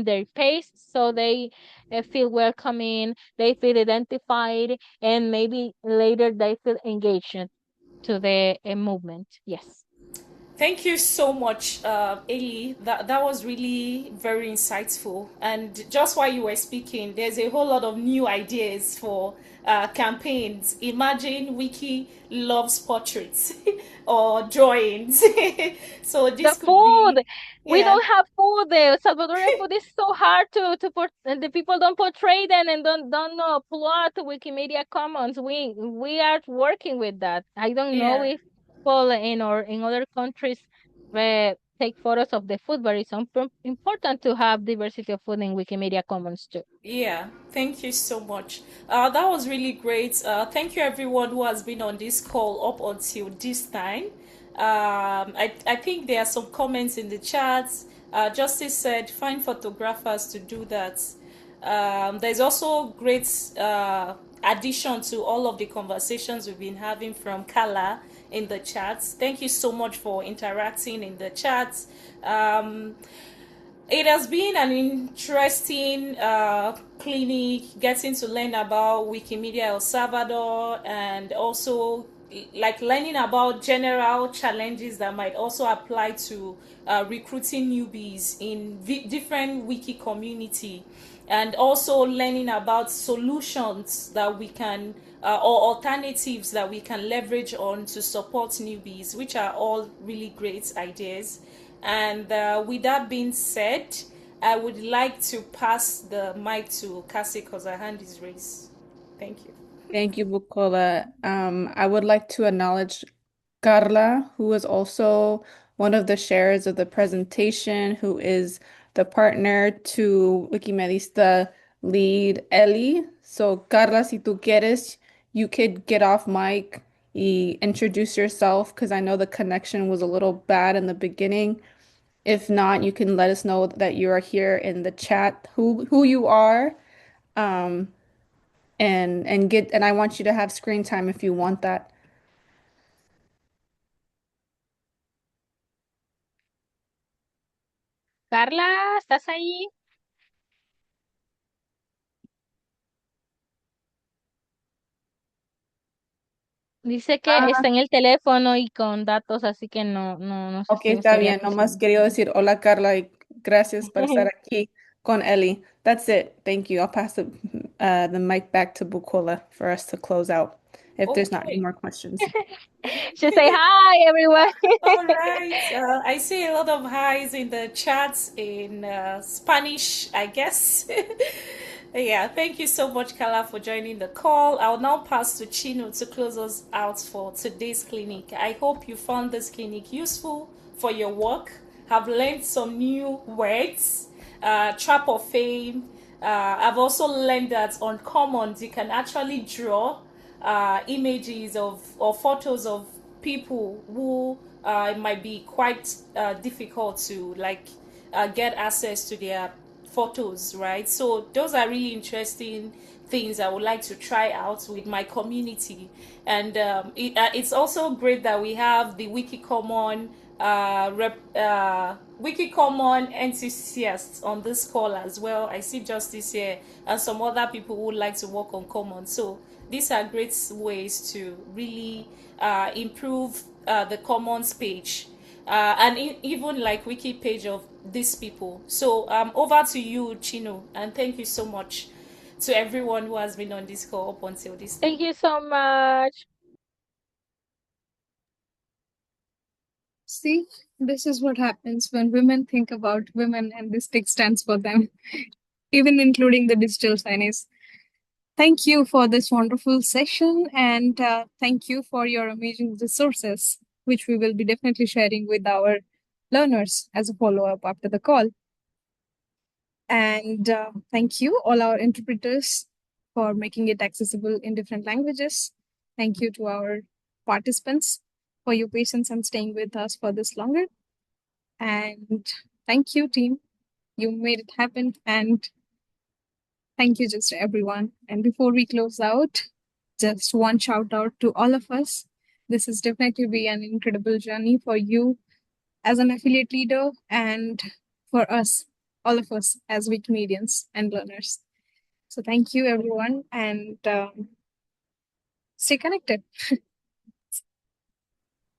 S4: their pace, so they feel welcoming, they feel identified, and maybe later they feel engaged to the movement. Yes.
S1: Thank you so much, Eli. That was really very insightful. And just while you were speaking, there's a whole lot of new ideas for campaigns. Imagine Wiki loves portraits or drawings. So
S4: The
S1: this could be,
S4: food. We
S1: yeah,
S4: don't have food. The Salvadorian food is so hard to put, and the people don't portray them and don't know plot Wikimedia Commons. We are working with that. I don't know
S1: yeah.
S4: if people in other countries take photos of the food, but it's important to have diversity of food in Wikimedia Commons too.
S1: Yeah, thank you so much. That was really great. Thank you everyone who has been on this call up until this time. I think there are some comments in the chat. Justice said, find photographers to do that. There's also great addition to all of the conversations we've been having from Karla in the chat. Thank you so much for interacting in the chat. It has been an interesting clinic, getting to learn about Wikimedia El Salvador, and also like learning about general challenges that might also apply to recruiting newbies in different wiki community, and also learning about solutions that we can or alternatives that we can leverage on to support newbies, which are all really great ideas. And with that being said, I would like to pass the mic to Cassie because her hand is raised. Thank you.
S3: Thank you, Bukola. I would like to acknowledge Karla, who is also one of the sharers of the presentation, who is the partner to Wikimedista lead Eli. So, Karla, si tú quieres, you could get off mic y introduce yourself because I know the connection was a little bad in the beginning. If not, you can let us know that you are here in the chat, who you are, um, and I want you to have screen time if you want that.
S4: Carla, ¿estás ahí? Dice que está en el teléfono y con datos, así que no sé
S3: Ok,
S4: si
S3: está
S4: sería
S3: bien. Nomás
S4: posible.
S3: quería decir hola, Karla, y gracias por estar aquí con Eli. That's it. Thank you. I'll pass the mic back to Bukola for us to close out if there's not any
S1: Okay.
S3: more questions.
S4: She say hi, everyone.
S1: All right. I see a lot of highs in the chat in Spanish, I guess. Yeah, thank you so much, Carla, for joining the call. I'll now pass to Chino to close us out for today's clinic. I hope you found this clinic useful for your work, have learned some new words, trap of fame. I've also learned that on Commons you can actually draw images of or photos of people who it might be quite difficult to like get access to their photos, right? So those are really interesting things I would like to try out with my community. And it's also great that we have the Wikicommon enthusiasts on this call as well. I see Justice here and some other people who would like to work on Common. So these are great ways to really improve the Commons page and even like wiki page of these people. So over to you, Chino, and thank you so much to everyone who has been on this call up until this time.
S4: Thank you so much.
S2: See, this is what happens when women think about women and this tick stands for them, even including the digital signage. Thank you for this wonderful session and thank you for your amazing resources, which we will be definitely sharing with our learners as a follow-up after the call. And thank you, all our interpreters, for making it accessible in different languages. Thank you to our participants for your patience and staying with us for this longer. And thank you, team. You made it happen. And Thank you, just everyone. And before we close out, just one shout out to all of us. This has definitely been an incredible journey for you as an affiliate leader and for us, all of us as Wikimedians and learners. So thank you, everyone, and stay connected.